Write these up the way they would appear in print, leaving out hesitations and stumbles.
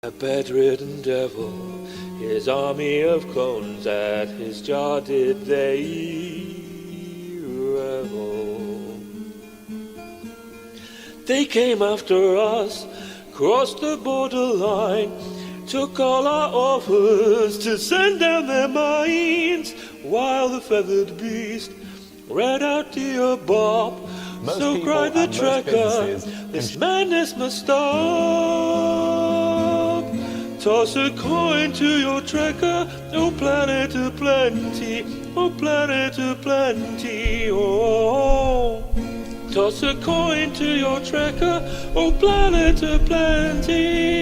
A bedridden devil, his army of clones, at his jaw did they revel. They came after us, crossed the borderline, took all our offers to send down their mines, while the feathered beast read out Dear Bob. Most so people cried the and most trekker, businesses this madness must stop. Toss a coin to your trekker, oh planet of plenty, oh planet of plenty, oh. Toss a coin to your trekker, oh planet of plenty.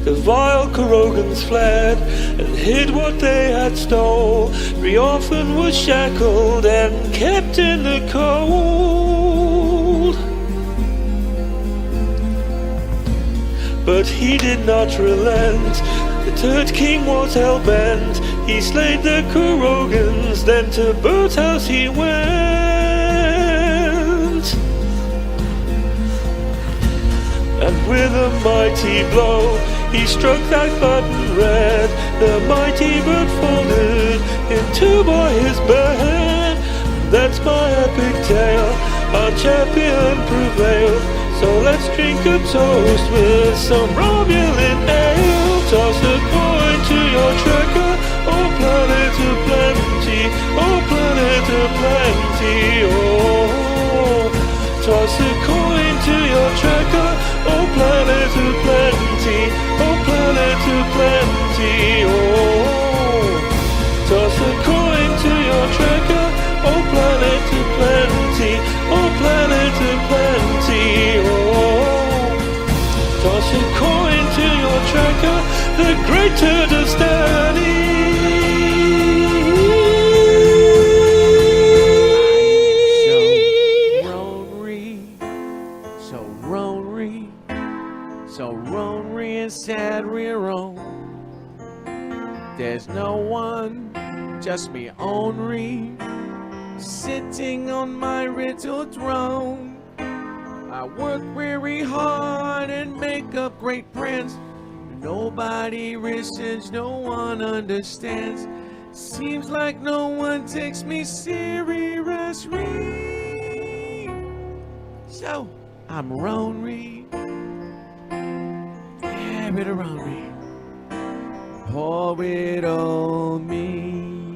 The vile Kurogans fled and hid what they had stole. The orphan was shackled and kept in the cold. But he did not relent. The Turd King was hell-bent. He slayed the Kurogans, then to Bird's house he went. And with a mighty blow he struck that button red. The mighty bird folded in two by his bed. That's my epic tale, our champion prevailed. So let's drink a toast with some Romulan ale. Toss a coin to your trekker, oh planet of plenty, oh planet of plenty, oh. Toss a coin to your trekker, oh planet of plenty, oh planet of plenty, oh. Toss a coin to your trekker, oh planet of plenty, oh planet of plenty, oh. Toss a coin to your trekker, the great turtle standing. So lonely and sad we're on. There's no one, just me only, sitting on my little throne. I work very hard and make up great plans. Nobody listens, no one understands. Seems like no one takes me seriously. So I'm lonely. Have it around me, pour it on me.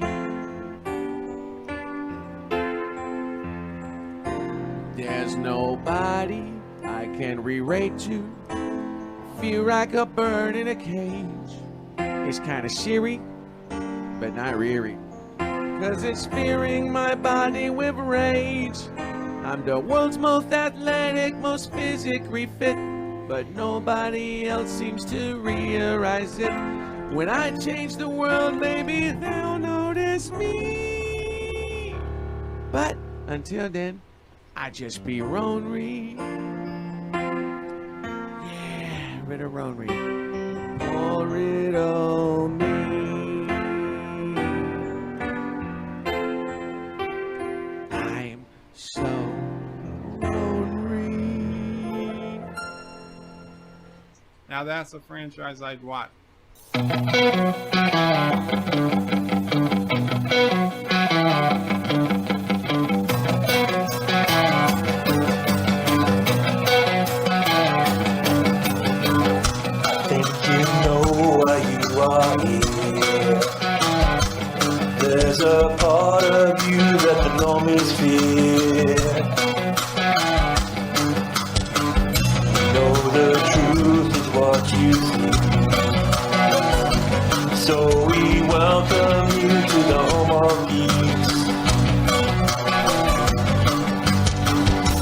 There's nobody I can relate to. Feel like a bird in a cage. It's kinda cheery, but not really, 'cause it's filling my body with rage. I'm the world's most athletic, most physically fit, but nobody else seems to realize it. When I change the world, maybe they'll notice me. But until then, I just be lonely. Yeah, rid of lonely. Pour it on me. I'm so lonely. Now that's a franchise I'd watch. Think you know why you are here. There's a part of you that the normies fear. You know the truth is what you see. So we welcome you to the home of geeks.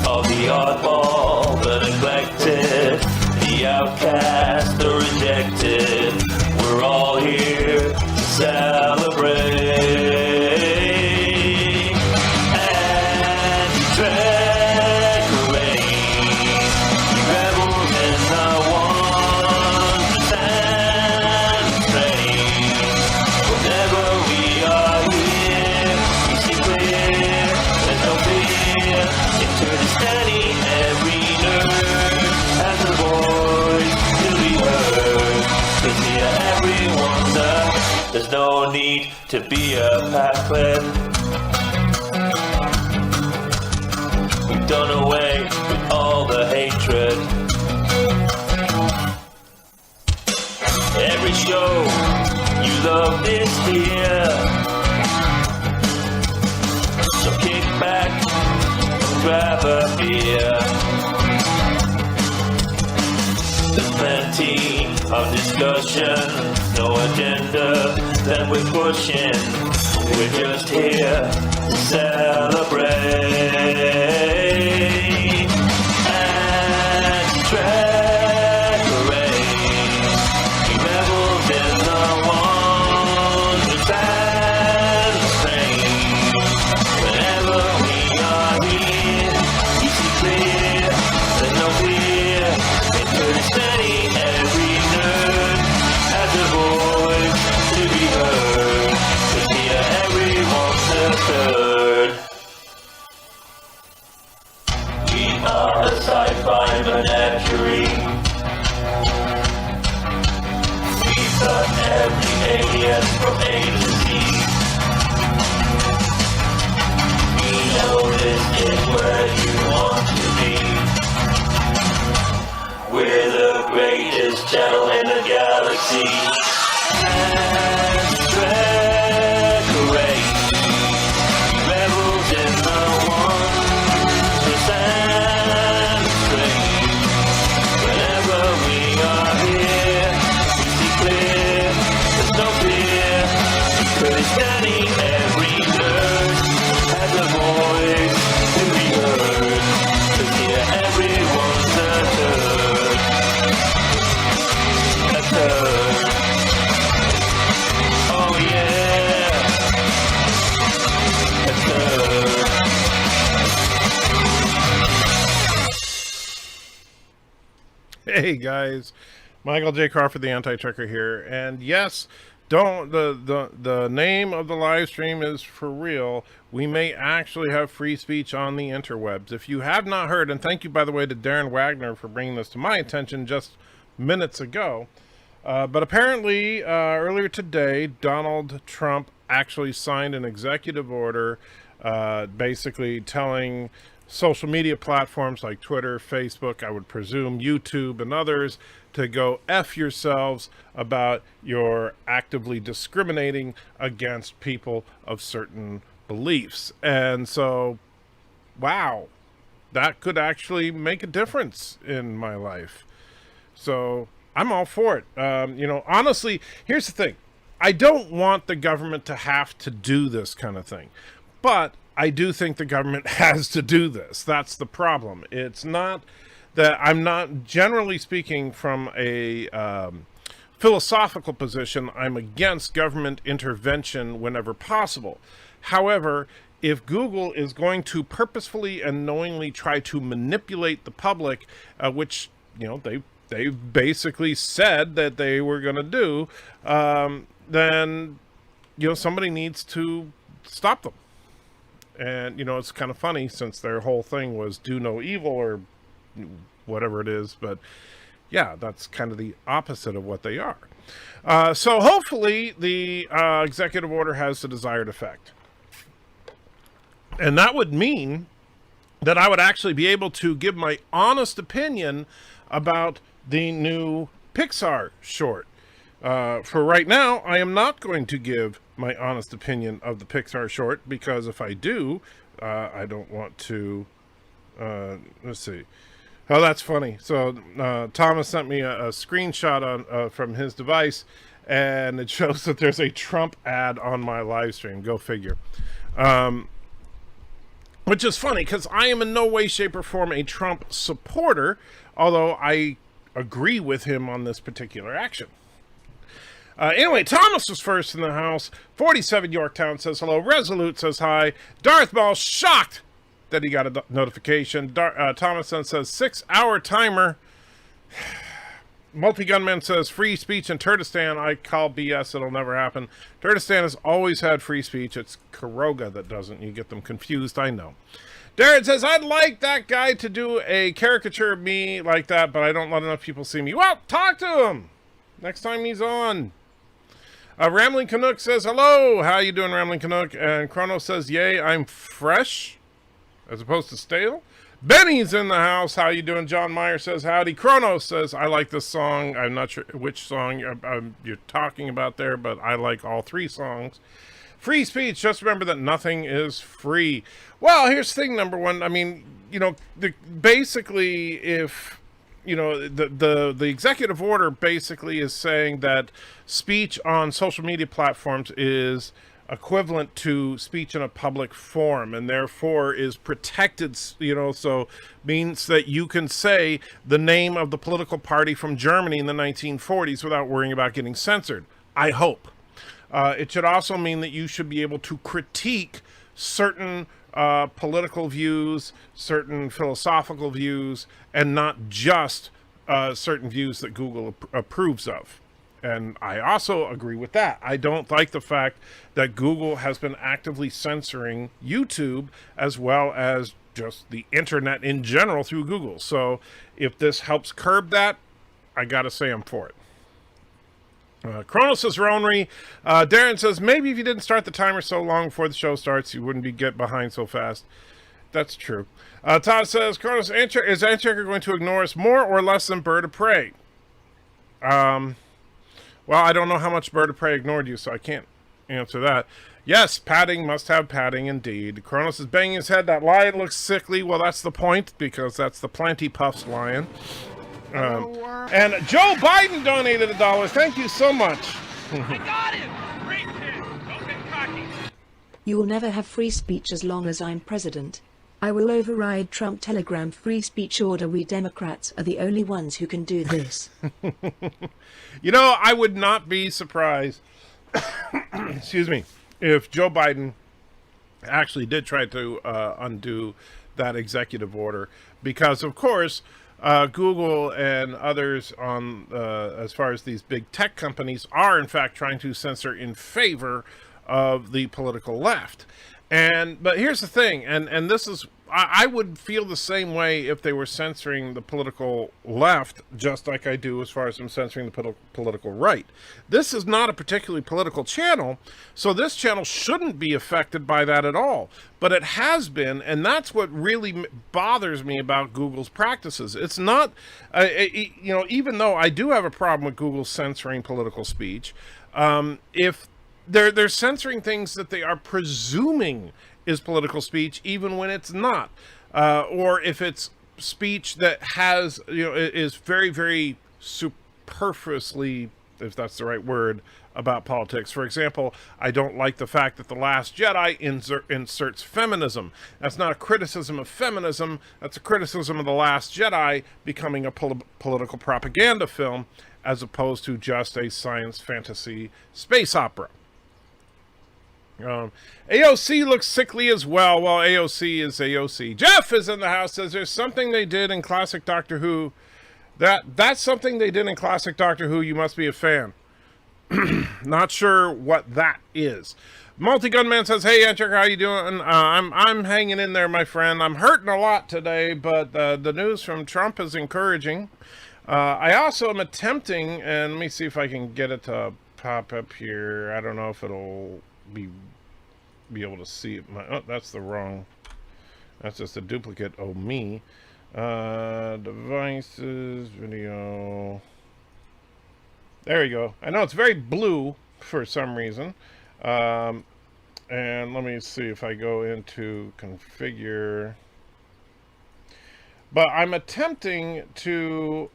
Of the oddball, the neglected, the outcast, the rejected, we're all here to celebrate and decorate. Rebels in the wondrous and strange. Whenever we are here, we see clear, there's no fear. Into the Any, every nerd has a voice to be heard. 'Cause here everyone's up. There's no need to be a packlet. We've done away with all the hatred. Every show you love is here. So kick back and grab a beer. There's plenty of discussion, no agenda that we're pushing. We're just here to celebrate and decorate. We reveled in the wonders and the strange. Whenever we are here, you see clear, there's no fear. It's steady, every nerd has a voice to be heard. 'Cause here everyone's a third. We are a sci-fi menagerie. We've got every alien from A to Z. We know this is where you want to be. We're the greatest channel in the galaxy. And decorate. We reveled in the wonders and the strange. Whenever we are here, we see clear. There's no fear. Because Danny, every nerd has a voice to be heard. 'Cause here everyone's a nerd. A third. Oh yeah. A third. Hey guys, Michael J. Crawford, the Anti-Trucker here, and yes, don't the name of the live stream is for real. We may actually have free speech on the interwebs. If you have not heard, and thank you by the way to Darren Wagner for bringing this to my attention just minutes ago. But apparently, earlier today, Donald Trump actually signed an executive order basically telling social media platforms like Twitter, Facebook, I would presume YouTube and others, to go F yourselves about your actively discriminating against people of certain beliefs. And so, wow, that could actually make a difference in my life. So I'm all for it. You know, honestly, here's the thing. I don't want the government to have to do this kind of thing, but I do think the government has to do this. That's the problem. It's not that I'm not, generally speaking, from a philosophical position, I'm against government intervention whenever possible. However, if Google is going to purposefully and knowingly try to manipulate the public, which, you know, they basically said that they were going to do, then, you know, somebody needs to stop them. And, you know, it's kind of funny since their whole thing was do no evil or whatever it is. But, yeah, that's kind of the opposite of what they are. So hopefully the executive order has the desired effect. And that would mean that I would actually be able to give my honest opinion about the new Pixar short. For right now, I am not going to give my honest opinion of the Pixar short, because if I do, I don't want to, let's see. Oh, that's funny. So Thomas sent me a screenshot from his device, and it shows that there's a Trump ad on my live stream. Go figure. Which is funny, because I am in no way, shape, or form a Trump supporter, although I agree with him on this particular action. Anyway, Thomas was first in the house. 47 Yorktown says hello. Resolute says hi. Darth Maul shocked that he got a notification. Thomas then says 6-hour timer. Multi-Gunman says free speech in Turkestan. I call BS. It'll never happen. Turkestan has always had free speech. It's Karoga that doesn't. You get them confused. I know. Darren says, I'd like that guy to do a caricature of me like that, but I don't let enough people see me. Well, talk to him next time he's on. Rambling Canuck says, hello. How you doing, Rambling Canuck? And Chrono says, yay, I'm fresh as opposed to stale. Benny's in the house. How you doing? John Meyer says, howdy. Chrono says, I like this song. I'm not sure which song you're talking about there, but I like all three songs. Free speech. Just remember that nothing is free. Well, here's thing number one. I mean, you know, basically, if, you know, the executive order basically is saying that speech on social media platforms is equivalent to speech in a public forum and therefore is protected, you know, so means that you can say the name of the political party from Germany in the 1940s without worrying about getting censored. I hope. It should also mean that you should be able to critique certain political views, certain philosophical views, and not just certain views that Google approves of. And I also agree with that. I don't like the fact that Google has been actively censoring YouTube as well as just the internet in general through Google. So if this helps curb that, I gotta say I'm for it. Chronos says, Ronry. Darren says, maybe if you didn't start the timer so long before the show starts, you wouldn't get behind so fast. That's true. Todd says, Chronos, is Antchecker going to ignore us more or less than Bird of Prey? Well, I don't know how much Bird of Prey ignored you, so I can't answer that. Yes, padding must have padding indeed. Kronos is banging his head. That lion looks sickly. Well, that's the point, because that's the Planty Puffs lion. And Joe Biden donated $1. Thank you so much. I got him! Great kid! Don't get cocky! You will never have free speech as long as I'm president. I will override Trump Telegram free speech order. We Democrats are the only ones who can do this. You know, I would not be surprised, excuse me, if Joe Biden actually did try to undo that executive order, because of course Google and others on as far as these big tech companies are in fact trying to censor in favor of the political left. But here's the thing, and this is, I would feel the same way if they were censoring the political left, just like I do as far as I'm censoring the political right. This is not a particularly political channel, so this channel shouldn't be affected by that at all. But it has been, and that's what really bothers me about Google's practices. It's not, you know, even though I do have a problem with Google censoring political speech, if they're censoring things that they are presuming is political speech, even when it's not, or if it's speech that has, you know, is very, very superfluously, if that's the right word, about politics. For example, I don't like the fact that The Last Jedi inserts feminism. That's not a criticism of feminism. That's a criticism of The Last Jedi becoming a political propaganda film, as opposed to just a science fantasy space opera. AOC looks sickly as well. Well, AOC is AOC. Jeff is in the house, says there's something they did in classic Doctor Who. That's something they did in classic Doctor Who. You must be a fan. Not sure what that is. Multi-Gunman says, hey, Antchecker, how you doing? I'm hanging in there, my friend. I'm hurting a lot today, but the news from Trump is encouraging. I also am attempting, and let me see if I can get it to pop up here. I don't know if it'll be able to see it. Oh, that's the wrong. That's just a duplicate. Oh, me. Devices, video. There we go. I know it's very blue for some reason. And let me see if I go into configure. But I'm attempting to.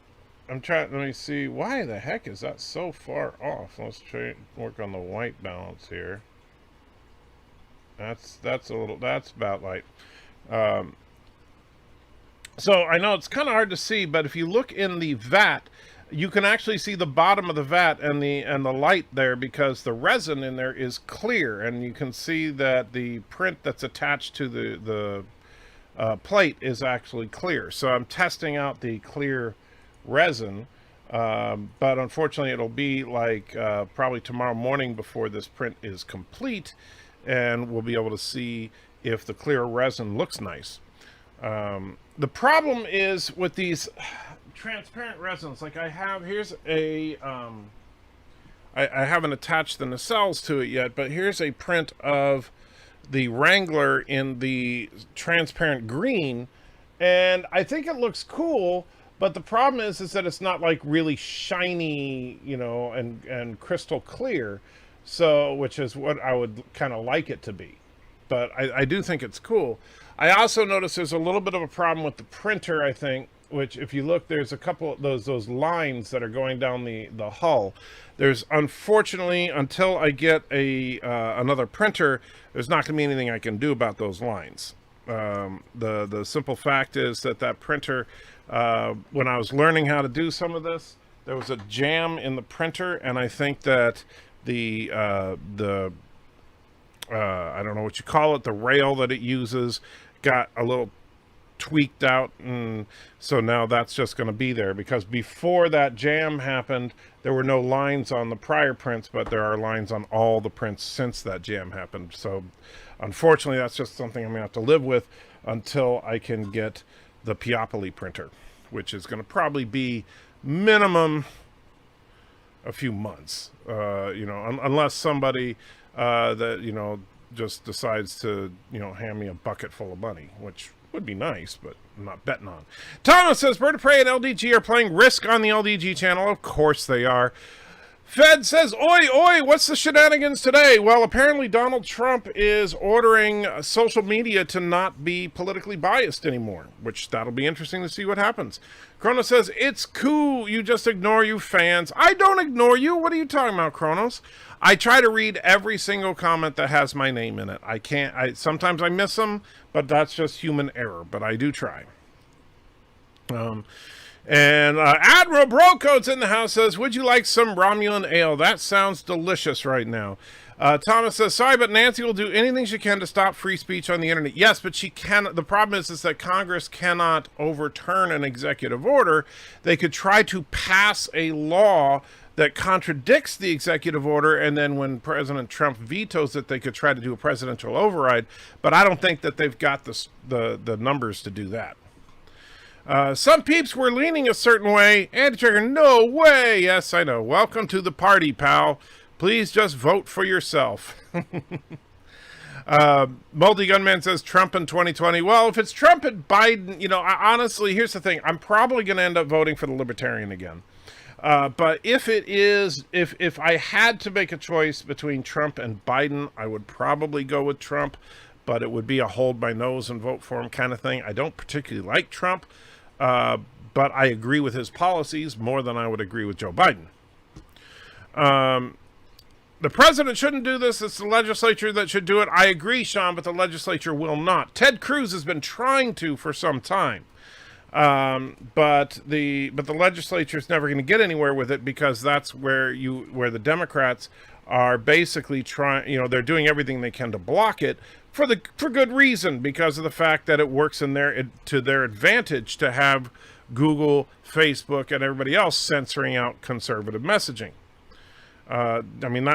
Let me see. Why the heck is that so far off? Let's try work on the white balance here. That's about right. So I know it's kind of hard to see, but if you look in the vat, you can actually see the bottom of the vat and the light there, because the resin in there is clear, and you can see that the print that's attached to the plate is actually clear. So I'm testing out the clear resin, but unfortunately it'll be like probably tomorrow morning before this print is complete, and we'll be able to see if the clear resin looks nice. The problem is with these transparent resins, like I have, here's a, I haven't attached the nacelles to it yet, but here's a print of the Wrangler in the transparent green, and I think it looks cool, but the problem is that it's not like really shiny, you know, and crystal clear, so, which is what I would kind of like it to be. But I do think it's cool. I also notice there's a little bit of a problem with the printer, I think, which if you look, there's a couple of those lines that are going down the hull. There's, unfortunately, until I get another printer, there's not going to be anything I can do about those lines. The simple fact is that printer, when I was learning how to do some of this, there was a jam in the printer, and I think that the I don't know what you call it, the rail that it uses got a little tweaked out, and so now that's just going to be there, because before that jam happened there were no lines on the prior prints, but there are lines on all the prints since that jam happened. So unfortunately that's just something I'm gonna have to live with until I can get the Pianodean printer, which is going to probably be minimum a few months, you know, unless somebody that, you know, just decides to, you know, hand me a bucket full of money, which would be nice, but I'm not betting on. Thomas says, Bird of Prey and LDG are playing Risk on the LDG channel. Of course they are. Fed says, oi, oi, what's the shenanigans today? Well, apparently Donald Trump is ordering social media to not be politically biased anymore, which that'll be interesting to see what happens. Kronos says, it's cool, you just ignore you fans. I don't ignore you. What are you talking about, Kronos? I try to read every single comment that has my name in it. I can't, sometimes I miss them, but that's just human error, but I do try. And Admiral Brocode's in the house, says, would you like some Romulan ale? That sounds delicious right now. Thomas says, sorry, but Nancy will do anything she can to stop free speech on the internet. Yes, but she cannot. The problem is that Congress cannot overturn an executive order. They could try to pass a law that contradicts the executive order, and then when President Trump vetoes it, they could try to do a presidential override. But I don't think that they've got the numbers to do that. Some peeps were leaning a certain way. Anti-Trigger, no way. Yes, I know. Welcome to the party, pal. Please just vote for yourself. Multi-Gunman says Trump in 2020. Well, if it's Trump and Biden, you know, honestly, here's the thing. I'm probably going to end up voting for the Libertarian again. But if it is, if I had to make a choice between Trump and Biden, I would probably go with Trump, but it would be a hold my nose and vote for him kind of thing. I don't particularly like Trump, but I agree with his policies more than I would agree with Joe Biden. The president shouldn't do this. It's the legislature that should do it. I agree, Sean, but the legislature will not. Ted Cruz has been trying to for some time. But the legislature is never going to get anywhere with it, because that's where the Democrats are basically trying, you know, they're doing everything they can to block it for good reason, because of the fact that it works to their advantage to have Google, Facebook, and everybody else censoring out conservative messaging. I mean,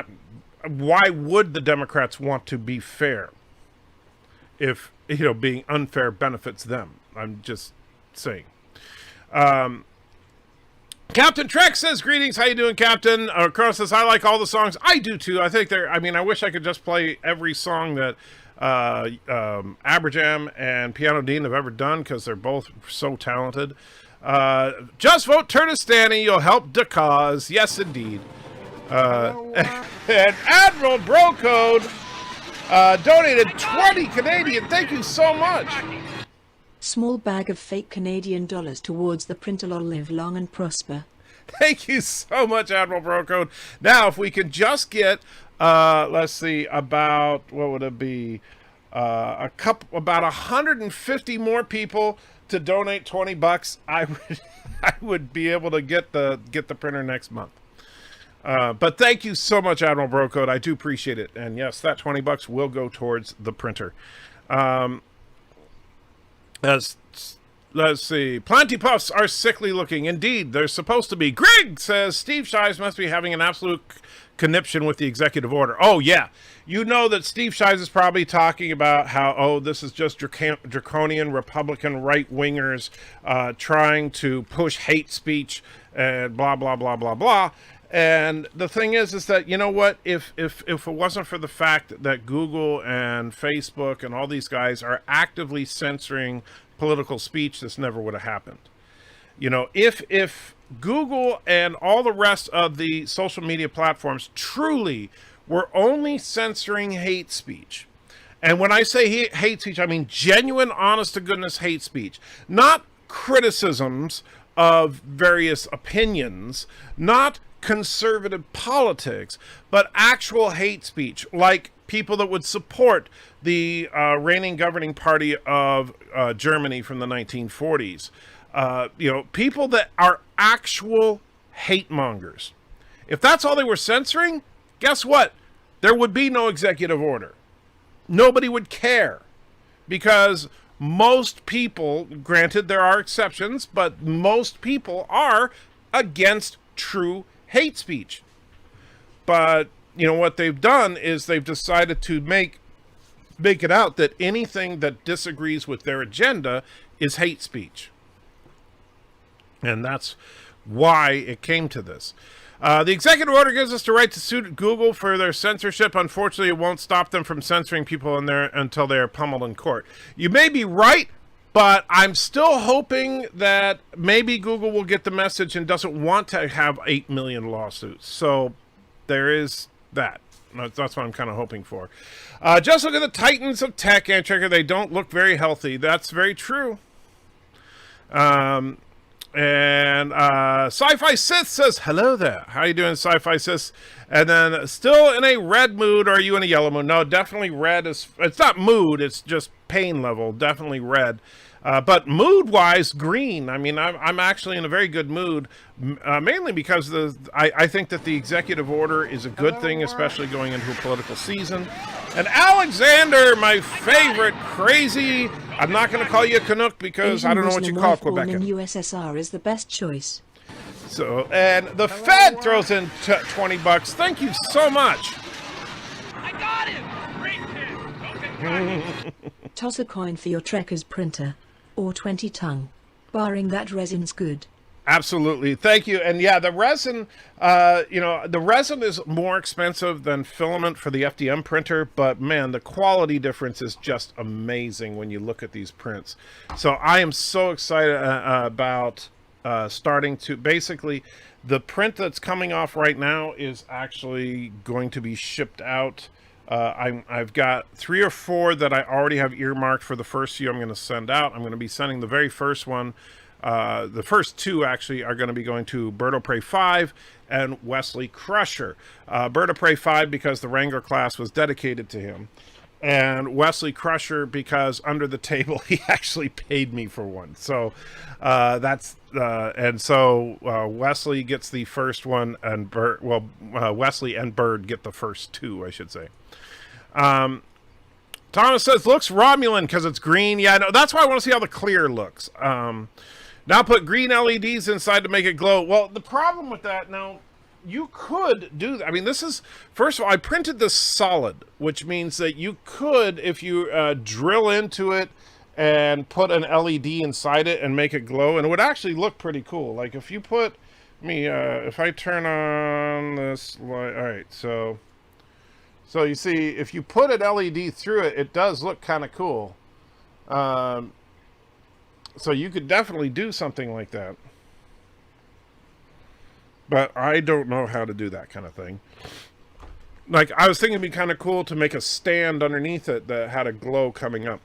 why would the Democrats want to be fair if, you know, being unfair benefits them? I'm just saying. Captain Trek says, greetings, how you doing, Captain? Cross says, I like all the songs. I do too. I think I wish I could just play every song that Aberjam and Pianodean have ever done, because they're both so talented. Just vote Turdistani, you'll help the cause. Yes, indeed. And Admiral Brocode donated 20 Canadian. Thank you so much. Small bag of fake Canadian dollars towards the printer. Live long and prosper. Thank you so much, Admiral Brocode. Now, if we could just get, let's see, about, what would it be? About 150 more people to donate $20. I would be able to get the printer next month. But thank you so much, Admiral Brocode. I do appreciate it. And yes, that $20 will go towards the printer. Let's see. Planty Puffs are sickly looking. Indeed, they're supposed to be. Greg says Steve Shives must be having an absolute conniption with the executive order. Oh, yeah. You know that Steve Shives is probably talking about how, oh, this is just draconian Republican right-wingers trying to push hate speech and blah, blah, blah, blah, blah. And the thing is that, you know what, if it wasn't for the fact that Google and Facebook and all these guys are actively censoring political speech, this never would have happened. You know, if Google and all the rest of the social media platforms truly were only censoring hate speech, and when I say hate speech, I mean genuine, honest-to-goodness hate speech, not criticisms of various opinions, not conservative politics, but actual hate speech, like people that would support the reigning governing party of Germany from the 1940s. You know, people that are actual hate mongers. If that's all they were censoring, guess what? There would be no executive order. Nobody would care, because most people, granted there are exceptions, but most people are against true hate speech. But you know what they've done is they've decided to make it out that anything that disagrees with their agenda is hate speech. And that's why it came to this. The executive order gives us the right to sue Google for their censorship. Unfortunately, it won't stop them from censoring people in there until they are pummeled in court. You may be right, but I'm still hoping that maybe Google will get the message and doesn't want to have 8 million lawsuits. So there is that. That's what I'm kind of hoping for. Just look at the titans of tech, and checker. They don't look very healthy. That's very true. And Sci-Fi Sith says, hello there. How you doing, Sci-Fi Sith? And then, still in a red mood, or are you in a yellow mood? No, definitely red. It's not mood, it's just pain level. Definitely red. But mood-wise, green. I mean, I'm actually in a very good mood, mainly because I think that the executive order is a good thing, especially going into a political season. And Alexander, my favorite, crazy. I'm not going to call you a Canuck because I don't know what you call Quebec. In USSR is the best choice. So, and the Fed throws in $20. Thank you so much. I got him! Great hit! Okay, Toss a coin for your Trekker's printer. Or 20 tongue. Barring that resin's good. Absolutely. Thank you. And yeah, the resin, the resin is more expensive than filament for the FDM printer, but man, the quality difference is just amazing when you look at these prints. So I am so excited about starting to, basically, the print that's coming off right now is actually going to be shipped out. I've got 3 or 4 that I already have earmarked for the first few I'm going to send out. I'm going to be sending the very first one. The first 2 actually are going to be going to Bird of Prey 5 and Wesley Crusher. Bird of Prey 5 because the Wrangler class was dedicated to him. And Wesley Crusher because under the table he actually paid me for one. So Wesley gets the first one, and Wesley and Bird get the first 2, I should say. Thomas says, looks Romulan because it's green. Yeah, no, that's why I want to see how the clear looks. Now put green LEDs inside to make it glow. Well, the problem with that, now, you could do that. I mean, this is, first of all, I printed this solid, which means that you could, if you drill into it and put an LED inside it and make it glow, and it would actually look pretty cool. Like, if you put, if I turn on this light, all right, so you see, if you put an LED through it, it does look kind of cool. So you could definitely do something like that. But I don't know how to do that kind of thing. Like, I was thinking it'd be kind of cool to make a stand underneath it that had a glow coming up.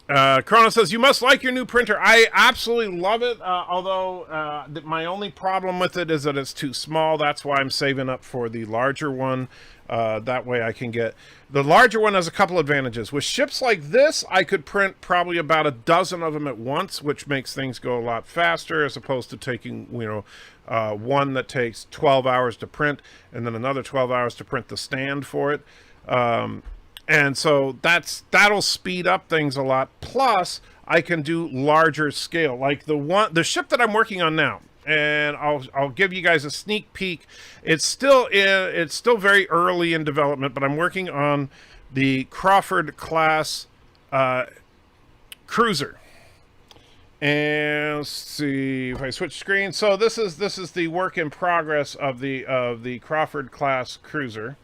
Chrono says, you must like your new printer. I absolutely love it, although my only problem with it is that it's too small. That's why I'm saving up for the larger one. That way I can get... The larger one has a couple advantages. With ships like this, I could print probably about a dozen of them at once, which makes things go a lot faster, as opposed to taking, one that takes 12 hours to print, and then another 12 hours to print the stand for it. And so that'll speed up things a lot. Plus, I can do larger scale. Like the ship that I'm working on now, and I'll give you guys a sneak peek. It's still very early in development, but I'm working on the Crawford class cruiser. And let's see if I switch screens. So this is the work in progress of the Crawford class cruiser.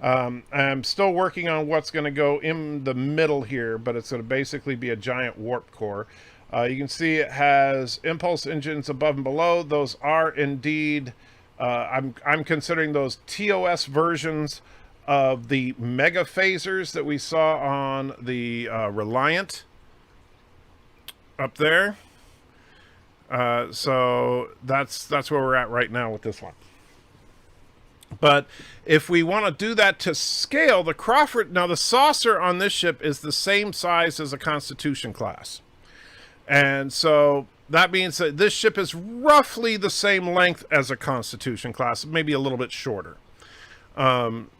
I'm still working on what's going to go in the middle here, but it's going to basically be a giant warp core. You can see it has impulse engines above and below. Those are indeed, I'm considering those TOS versions of the mega phasers that we saw on the Reliant up there. So that's where we're at right now with this one. But if we want to do that to scale, the Crawford, now the saucer on this ship is the same size as a Constitution class. And so that means that this ship is roughly the same length as a Constitution class, maybe a little bit shorter. And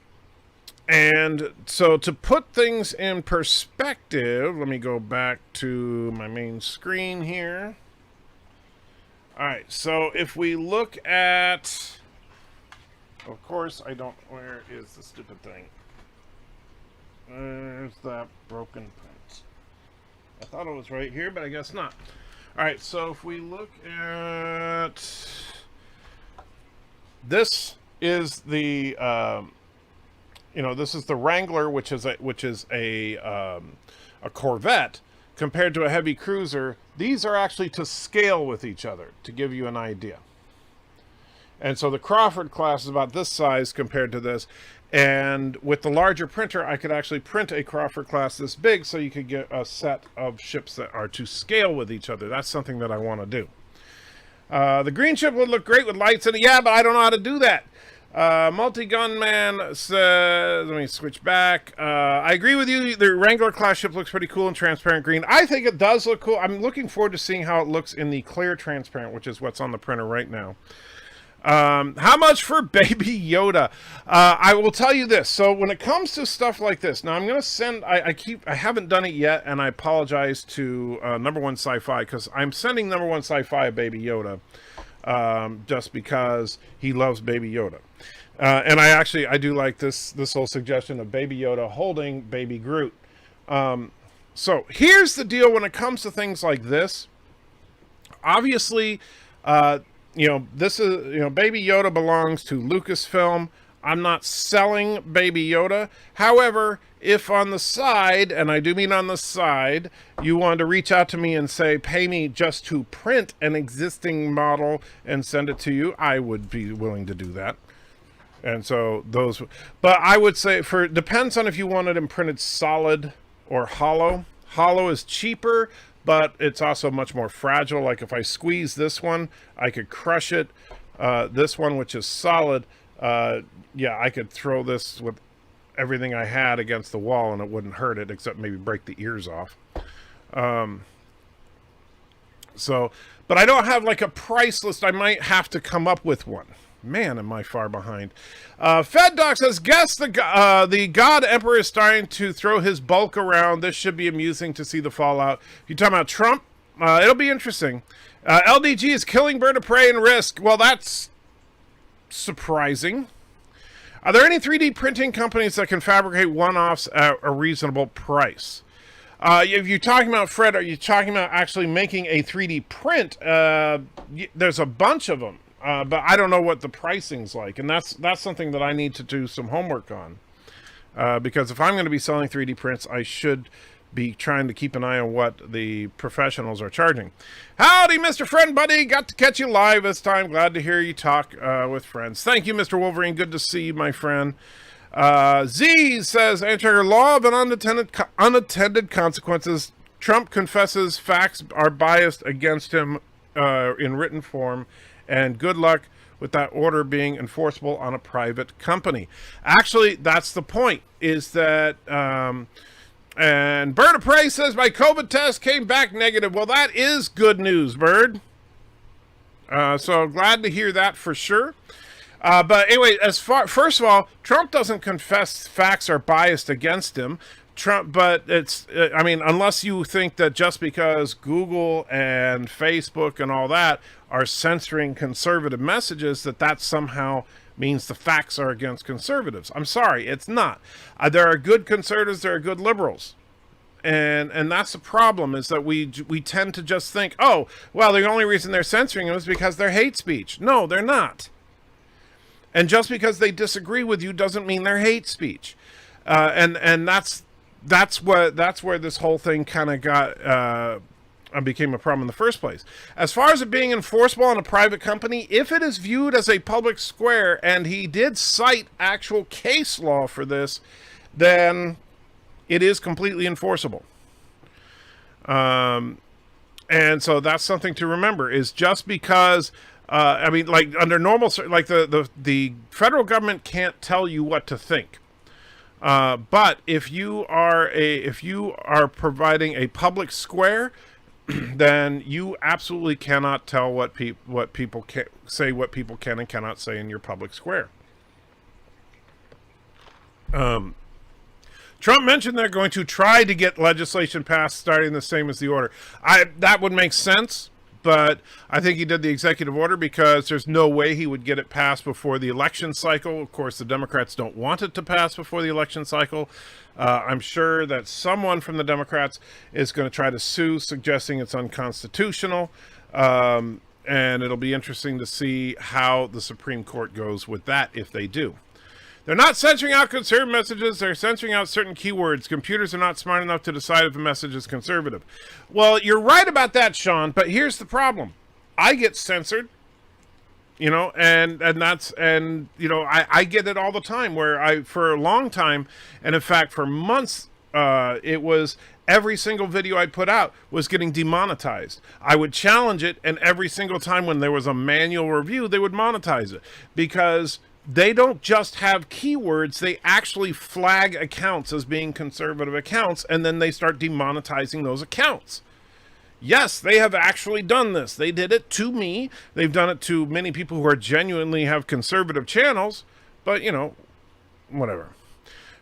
so to put things in perspective, let me go back to my main screen here. All right, so if we look at, of course, where is the stupid thing? There's that broken print. I thought it was right here, but I guess not. All right, so if we look at, this is the, this is the Wrangler, which is a Corvette compared to a heavy cruiser. These are actually to scale with each other, to give you an idea. And so the Crawford class is about this size compared to this. And with the larger printer, I could actually print a Crawford class this big, so you could get a set of ships that are to scale with each other. That's something that I want to do. The green ship would look great with lights in it. Yeah, but I don't know how to do that. Multi-Gunman says, let me switch back. I agree with you. The Wrangler class ship looks pretty cool in transparent green. I think it does look cool. I'm looking forward to seeing how it looks in the clear transparent, which is what's on the printer right now. How much for Baby Yoda? I will tell you this. So when it comes to stuff like this, now I'm going to send, I haven't done it yet, and I apologize to Number One Sci-Fi, because I'm sending Number One Sci-Fi a Baby Yoda, just because he loves Baby Yoda. And I do like this whole suggestion of Baby Yoda holding Baby Groot. So here's the deal when it comes to things like this. Obviously, this is, Baby Yoda belongs to Lucasfilm. I'm not selling Baby Yoda. However, if on the side, and I do mean on the side, you wanted to reach out to me and say, pay me just to print an existing model and send it to you, I would be willing to do that. And so those, but I would say depends on if you wanted them printed solid or hollow. Hollow is cheaper, but it's also much more fragile. Like if I squeeze this one, I could crush it. This one, which is solid, yeah, I could throw this with everything I had against the wall and it wouldn't hurt it, except maybe break the ears off. But I don't have like a price list. I might have to come up with one. Man, am I far behind. Fed Doc says, guess the God Emperor is starting to throw his bulk around. This should be amusing to see the fallout. If you're talking about Trump, it'll be interesting. LDG is killing bird of prey and Risk. Well, that's surprising. Are there any 3D printing companies that can fabricate one-offs at a reasonable price? If you're talking about, Fred, are you talking about actually making a 3D print? There's a bunch of them. But I don't know what the pricing's like, and that's something that I need to do some homework on. Because if I'm going to be selling 3D prints, I should be trying to keep an eye on what the professionals are charging. Howdy, Mr. Friend Buddy. Got to catch you live this time. Glad to hear you talk with friends. Thank you, Mr. Wolverine. Good to see you, my friend. Z says, Anti-Trigger, law of unattended consequences. Trump confesses facts are biased against him in written form. And good luck with that order being enforceable on a private company. Actually, that's the point, is that, and Bird of Prey says, my COVID test came back negative. Well, that is good news, Bird. So glad to hear that for sure. But anyway, first of all, Trump doesn't confess facts are biased against him. Trump, but it's, I mean, unless you think that just because Google and Facebook and all that are censoring conservative messages, that somehow means the facts are against conservatives. I'm sorry, it's not. There are good conservatives, there are good liberals. And that's the problem, is that we tend to just think, oh, well, the only reason they're censoring them is because they're hate speech. No, they're not. And just because they disagree with you doesn't mean they're hate speech. And that's where this whole thing kind of got became a problem in the first place. As far as it being enforceable on a private company, if it is viewed as a public square, and he did cite actual case law for this, then it is completely enforceable. And so that's something to remember, is just because, I mean, like under normal, like the federal government can't tell you what to think. But if you are providing a public square, then you absolutely cannot tell what people can say, what people can and cannot say in your public square. Trump mentioned they're going to try to get legislation passed starting the same as the order. That would make sense, but I think he did the executive order because there's no way he would get it passed before the election cycle. Of course, the Democrats don't want it to pass before the election cycle. I'm sure that someone from the Democrats is going to try to sue, suggesting it's unconstitutional. And it'll be interesting to see how the Supreme Court goes with that if they do. They're not censoring out conservative messages. They're censoring out certain keywords. Computers are not smart enough to decide if a message is conservative. Well, you're right about that, Sean, but here's the problem. I get censored, you know, and you know, I get it all the time, where for a long time, and in fact, for months, it was every single video I put out was getting demonetized. I would challenge it, and every single time when there was a manual review, they would monetize it, because they don't just have keywords, they actually flag accounts as being conservative accounts, and then they start demonetizing those accounts. Yes, they have actually done this. They did it to me. They've done it to many people who are genuinely have conservative channels, but, you know, whatever.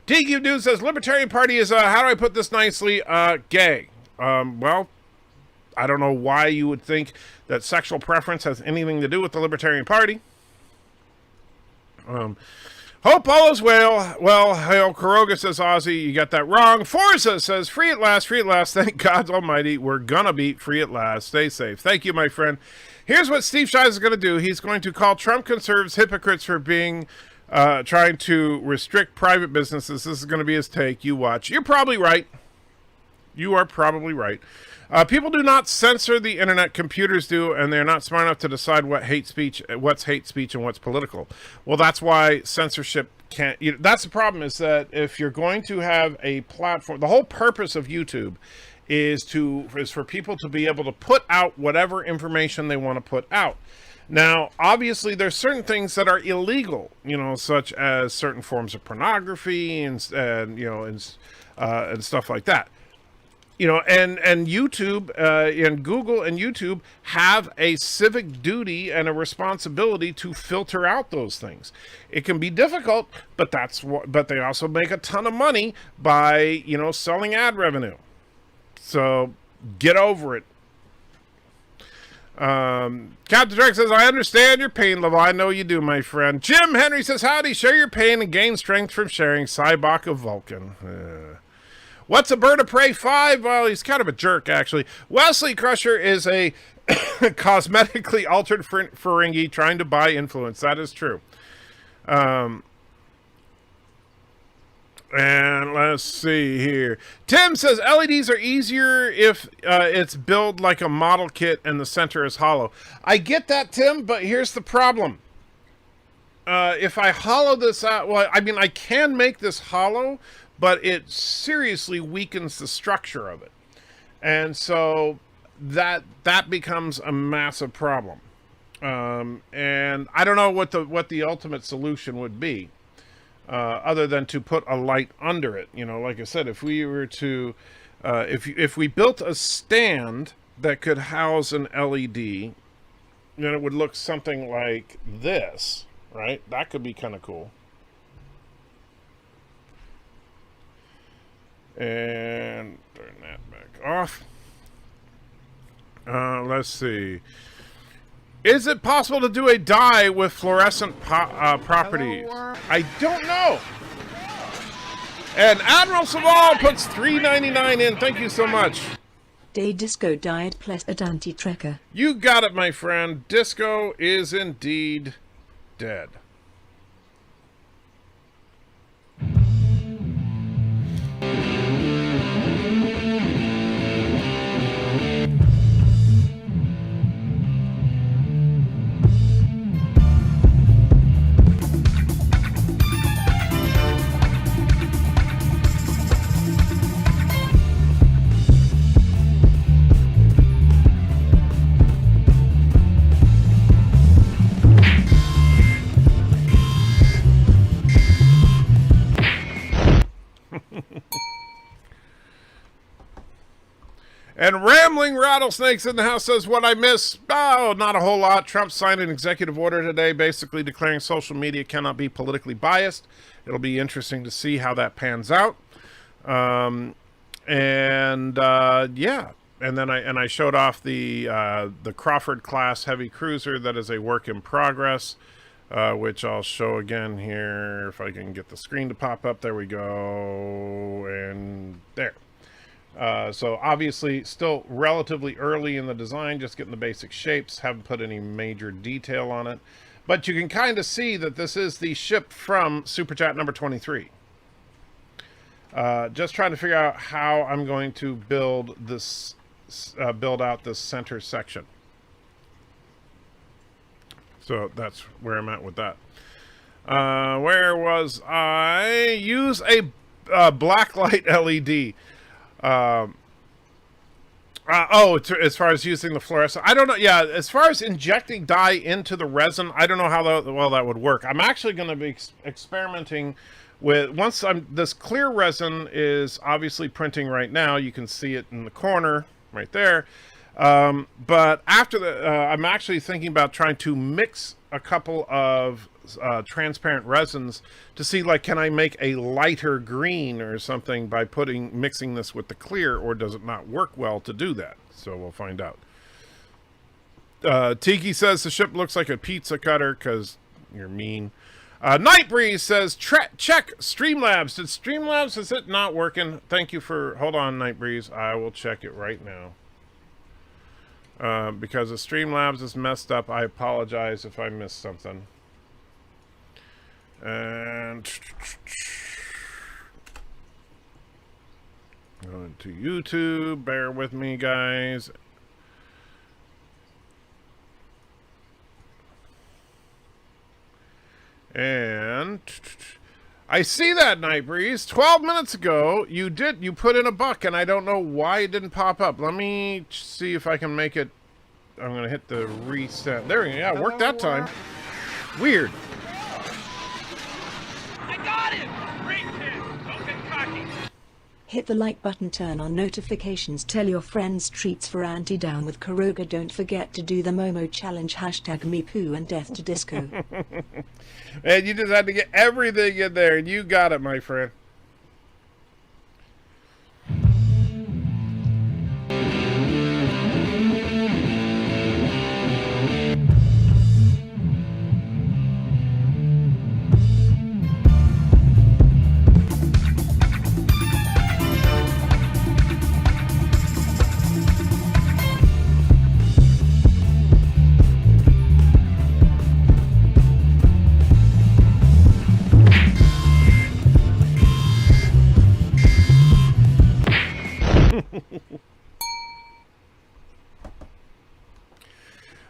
TQ Dude says, Libertarian Party is, how do I put this nicely, gay. Well, I don't know why you would think that sexual preference has anything to do with the Libertarian Party. Hope all is well. Well, Hail Kuroga says, Ozzy, you got that wrong. Forza says, free at last, free at last. Thank God Almighty, we're gonna be free at last. Stay safe. Thank you, my friend. Here's what Steve Shives is gonna do. He's going to call Trump conservatives hypocrites for being trying to restrict private businesses. This is gonna be his take. You watch. You're probably right. You are probably right. People do not censor the internet, computers do, and they're not smart enough to decide what's hate speech and what's political. Well, that's why censorship can't. That's the problem, is that if you're going to have a platform, the whole purpose of YouTube is for people to be able to put out whatever information they want to put out. Now, obviously, there's certain things that are illegal, you know, such as certain forms of pornography and you know, and stuff like that. You know, and YouTube and Google and YouTube have a civic duty and a responsibility to filter out those things. It can be difficult, but but they also make a ton of money by, you know, selling ad revenue. So get over it. Captain Drake says, I understand your pain level. I know you do, my friend. Jim Henry says, howdy, share your pain and gain strength from sharing. Cybok of Vulcan. What's a bird of prey 5? Well, he's kind of a jerk, actually. Wesley Crusher is a cosmetically altered Ferengi trying to buy influence. That is true. And let's see here. Tim says LEDs are easier if it's built like a model kit and the center is hollow. I get that, Tim, but here's the problem. If I hollow this out, well, I mean, I can make this hollow, but it seriously weakens the structure of it. And so that becomes a massive problem. And I don't know what the ultimate solution would be, other than to put a light under it. You know, like I said, if we were to, if we built a stand that could house an LED, then it would look something like this, right? That could be kind of cool. And turn that back off. Let's see. Is it possible to do a dye with fluorescent properties? I don't know. And Admiral Saval puts $3.99 in. Thank you so much. Day Disco died plus at anti-trekker. You got it, my friend. Disco is indeed dead. And Rambling Rattlesnakes in the house says, what I miss? Oh, not a whole lot. Trump signed an executive order today basically declaring social media cannot be politically biased. It'll be interesting to see how that pans out. Yeah. And then I showed off the Crawford class heavy cruiser that is a work in progress, which I'll show again here if I can get the screen to pop up. There we go. And there. So obviously still relatively early in the design, just getting the basic shapes, haven't put any major detail on it, but you can kind of see that this is the ship from Super Chat number 23. Just trying to figure out how I'm going to build this, build out this center section. So that's where I'm at with that. Where was I? Use a blacklight LED. As far as using the fluorescent, I don't know. Yeah, as far as injecting dye into the resin, I don't know how that would work. I'm actually going to be experimenting with, this clear resin is obviously printing right now. You can see it in the corner right there. But after I'm actually thinking about trying to mix a couple of transparent resins to see, like, can I make a lighter green or something by mixing this with the clear, or does it not work well to do that? So we'll find out. Tiki says the ship looks like a pizza cutter because you're mean. Night Breeze says check Streamlabs. Did Streamlabs, is it not working? Thank you for, hold on, Night Breeze, I will check it right now. Because the Streamlabs is messed up. I apologize if I missed something. And going to YouTube, bear with me, guys. And I see that, Night Breeze. 12 minutes ago, you put in a buck, and I don't know why it didn't pop up. Let me see if I can make it. I'm going to hit the reset. There we go. Yeah, it worked that time. Weird. I got him! Great hit! Don't get cocky! Hit the like button, turn on notifications, tell your friends treats for anti-down with Karoga. Don't forget to do the Momo challenge, hashtag me poo and death to disco. And you just had to get everything in there, and you got it, my friend.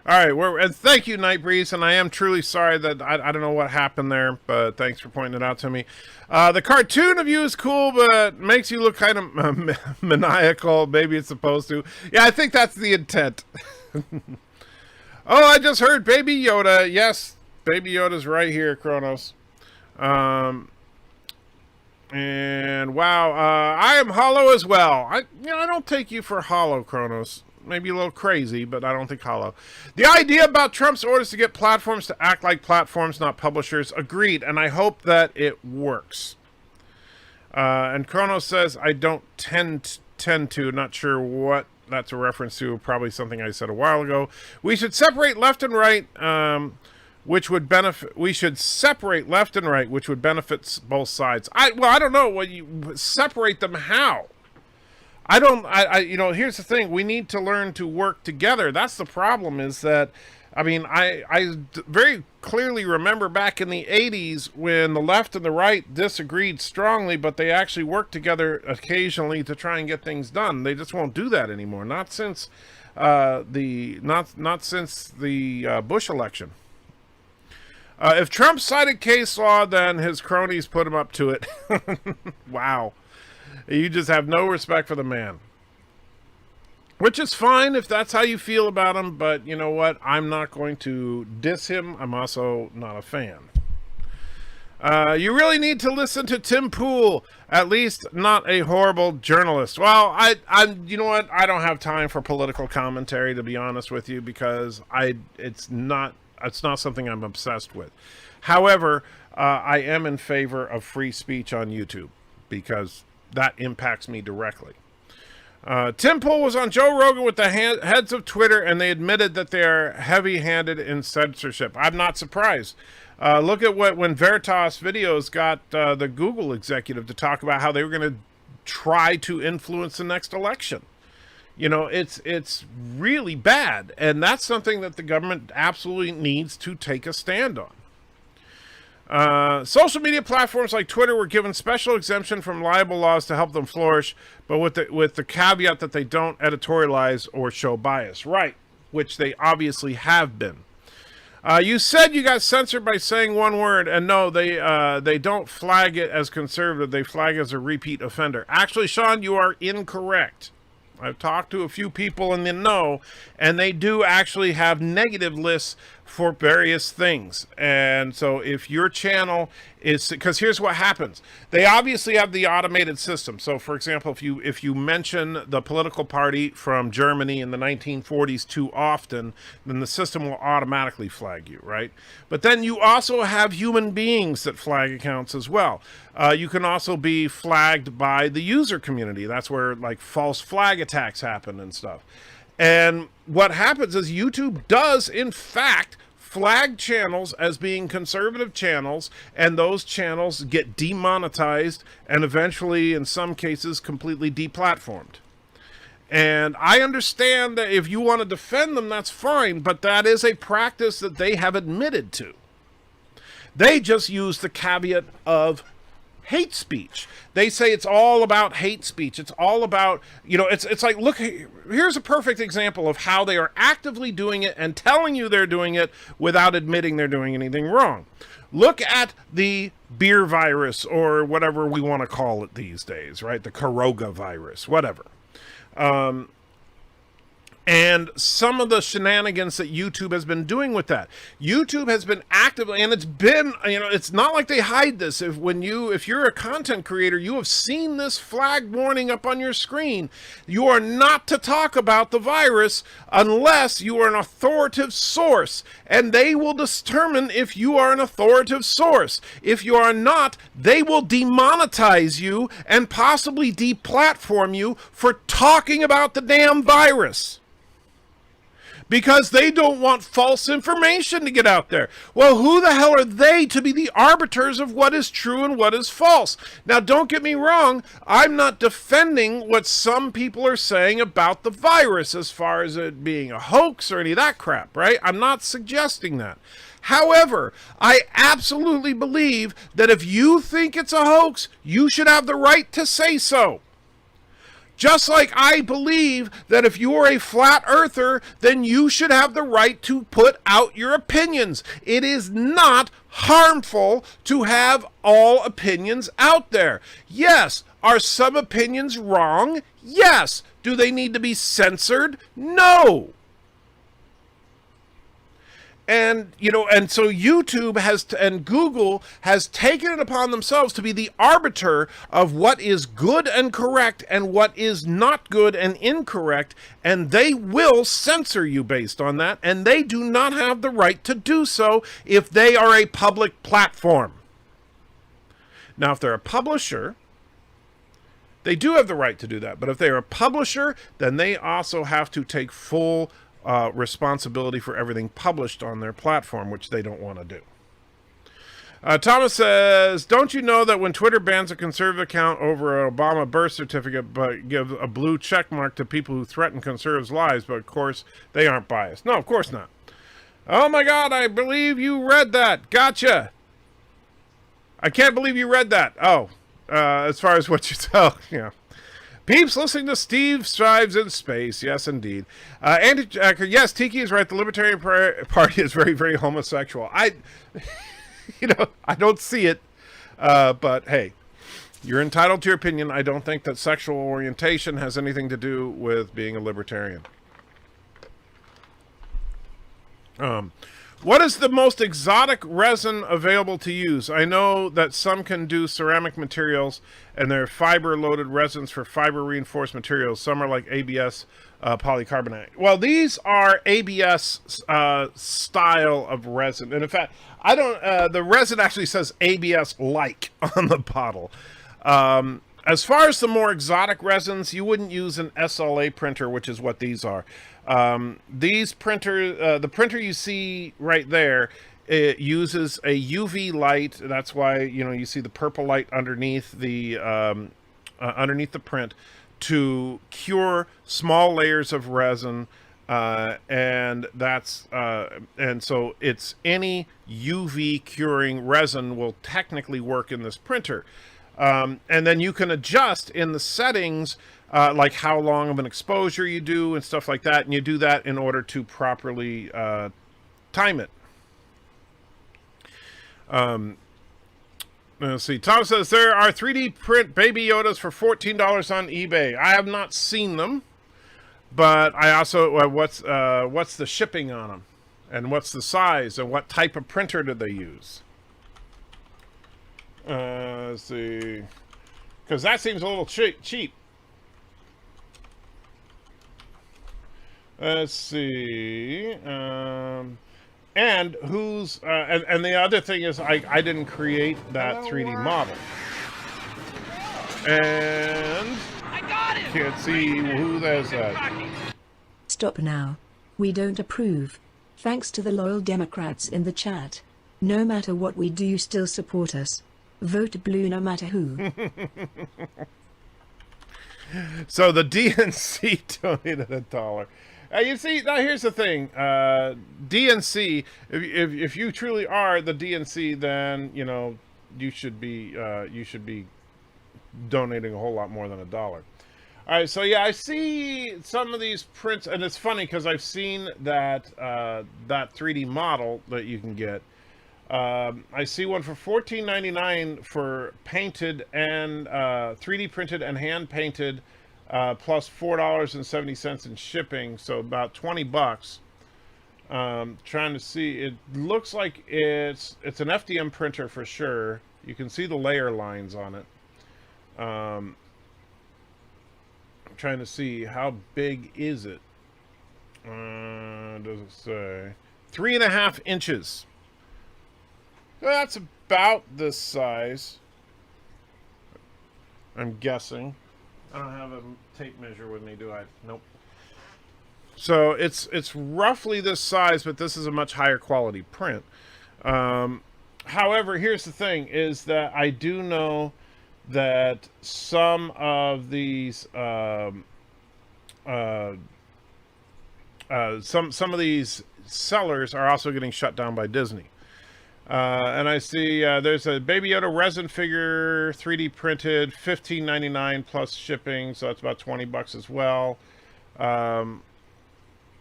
All right, and thank you, Night Breeze, and I am truly sorry that I don't know what happened there, but thanks for pointing it out to me. The cartoon of you is cool, but makes you look kind of maniacal. Maybe it's supposed to. Yeah, I think that's the intent. Oh, I just heard Baby Yoda. Yes, Baby Yoda's right here, Kronos. And wow, I am hollow as well. I don't take you for hollow, Kronos. Maybe a little crazy, but I don't think hollow. The idea about Trump's orders to get platforms to act like platforms, not publishers, agreed, and I hope that it works. And Kronos says, I don't tend to, not sure what that's a reference to, probably something I said a while ago. We should separate left and right, which would benefit. We should separate left and right, which would benefit both sides. I don't know. What you separate them? How? Here's the thing. We need to learn to work together. That's the problem. Is that, I very clearly remember back in the 80s when the left and the right disagreed strongly, but they actually worked together occasionally to try and get things done. They just won't do that anymore. Not since the Bush election. If Trump cited case law, then his cronies put him up to it. Wow. You just have no respect for the man. Which is fine if that's how you feel about him, but you know what? I'm not going to diss him. I'm also not a fan. You really need to listen to Tim Pool, at least not a horrible journalist. Well, you know what? I don't have time for political commentary, to be honest with you, because it's not something I'm obsessed with. However, I am in favor of free speech on YouTube because that impacts me directly. Tim Pool was on Joe Rogan with the heads of Twitter, and they admitted that they are heavy-handed in censorship. I'm not surprised. Look at when Veritas Videos got the Google executive to talk about how they were going to try to influence the next election. You know, it's really bad, and that's something that the government absolutely needs to take a stand on. Social media platforms like Twitter were given special exemption from libel laws to help them flourish, but with the caveat that they don't editorialize or show bias. Right, which they obviously have been. You said you got censored by saying one word, and no, they don't flag it as conservative. They flag it as a repeat offender. Actually, Sean, you are incorrect. I've talked to a few people in the know, and they do actually have negative lists for various things. And so if your channel is, because here's what happens. They obviously have the automated system. So for example, if you mention the political party from Germany in the 1940s too often, then the system will automatically flag you, right? But then you also have human beings that flag accounts as well. You can also be flagged by the user community. That's where like false flag attacks happen and stuff. And what happens is YouTube does, in fact, flag channels as being conservative channels, and those channels get demonetized and eventually, in some cases, completely deplatformed. And I understand that if you want to defend them, that's fine, but that is a practice that they have admitted to. They just use the caveat of hate speech. They say it's all about hate speech. It's all about, you know, it's like, look, here's a perfect example of how they are actively doing it and telling you they're doing it without admitting they're doing anything wrong. Look at the beer virus, or whatever we want to call it these days, right? The coronavirus, whatever. And some of the shenanigans that YouTube has been doing with that. YouTube has been actively, and it's been, you know, it's not like they hide this. If you're a content creator, you have seen this flag warning up on your screen. You are not to talk about the virus unless you are an authoritative source, and they will determine if you are an authoritative source. If you are not, they will demonetize you and possibly deplatform you for talking about the damn virus. Because they don't want false information to get out there. Well, who the hell are they to be the arbiters of what is true and what is false? Now, don't get me wrong. I'm not defending what some people are saying about the virus as far as it being a hoax or any of that crap, right? I'm not suggesting that. However, I absolutely believe that if you think it's a hoax, you should have the right to say so. Just like I believe that if you are a flat earther, then you should have the right to put out your opinions. It is not harmful to have all opinions out there. Yes, are some opinions wrong? Yes. Do they need to be censored? No. And, you know, and so YouTube and Google has taken it upon themselves to be the arbiter of what is good and correct and what is not good and incorrect, and they will censor you based on that, and they do not have the right to do so if they are a public platform. Now, if they're a publisher, They do have the right to do that. But if they're a publisher, then they also have to take full responsibility for everything published on their platform, which they don't want to do. Thomas says, don't you know that when Twitter bans a conservative account over an Obama birth certificate but gives a blue check mark to people who threaten conservatives' lives, but of course they aren't biased? No, of course not. Oh my God, I believe you read that. Gotcha. I can't believe you read that. Oh, as far as what you tell, yeah. Peeps listening to Steve Strives in Space. Yes, indeed. Andy Jacker, yes, Tiki is right. The Libertarian Party is very, very homosexual. I don't see it, but hey, you're entitled to your opinion. I don't think that sexual orientation has anything to do with being a libertarian. What is the most exotic resin available to use? I know that some can do ceramic materials, and they're fiber-loaded resins for fiber-reinforced materials. Some are like ABS polycarbonate. Well, these are ABS style of resin. And in fact, I don't. The resin actually says ABS-like on the bottle. As far as the more exotic resins, you wouldn't use an SLA printer, which is what these are. These printers, the printer you see right there, it uses a UV light. That's why you see the purple light underneath the print to cure small layers of resin, and so it's any UV curing resin will technically work in this printer. And then you can adjust in the settings, like how long of an exposure you do and stuff like that. And you do that in order to properly time it. Let's see. Tom says there are 3D print Baby Yodas for $14 on eBay. I have not seen them, but I also what's the shipping on them, and what's the size, and what type of printer did they use? Let's see, because that seems a little cheap. Let's see, and who's and the other thing is I didn't create that 3D model, and I got him. can't see who does that. Stop now. We don't approve. Thanks to the loyal Democrats in the chat. No matter what we do, you still support us. Vote blue no matter who. So the DNC donated $1. You see, now here's the thing. DNC, if you truly are the DNC, then you should be donating a whole lot more than $1. All right, so yeah, I see some of these prints, and it's funny because I've seen that that 3D model that you can get. I see one for $14.99 for painted and 3D printed and hand painted, plus $4.70 in shipping, so about $20. Trying to see, it looks like it's an FDM printer for sure. You can see the layer lines on it. I'm trying to see how big is it. Does it say 3.5 inches? That's about this size, I'm guessing. I don't have a tape measure with me, do I? Nope. So it's roughly this size, but this is a much higher quality print. However, here's the thing: is that I do know that some of these some of these sellers are also getting shut down by Disney. And I see there's a Baby Yoda resin figure, 3D printed, $15.99 plus shipping, so that's about $20 as well.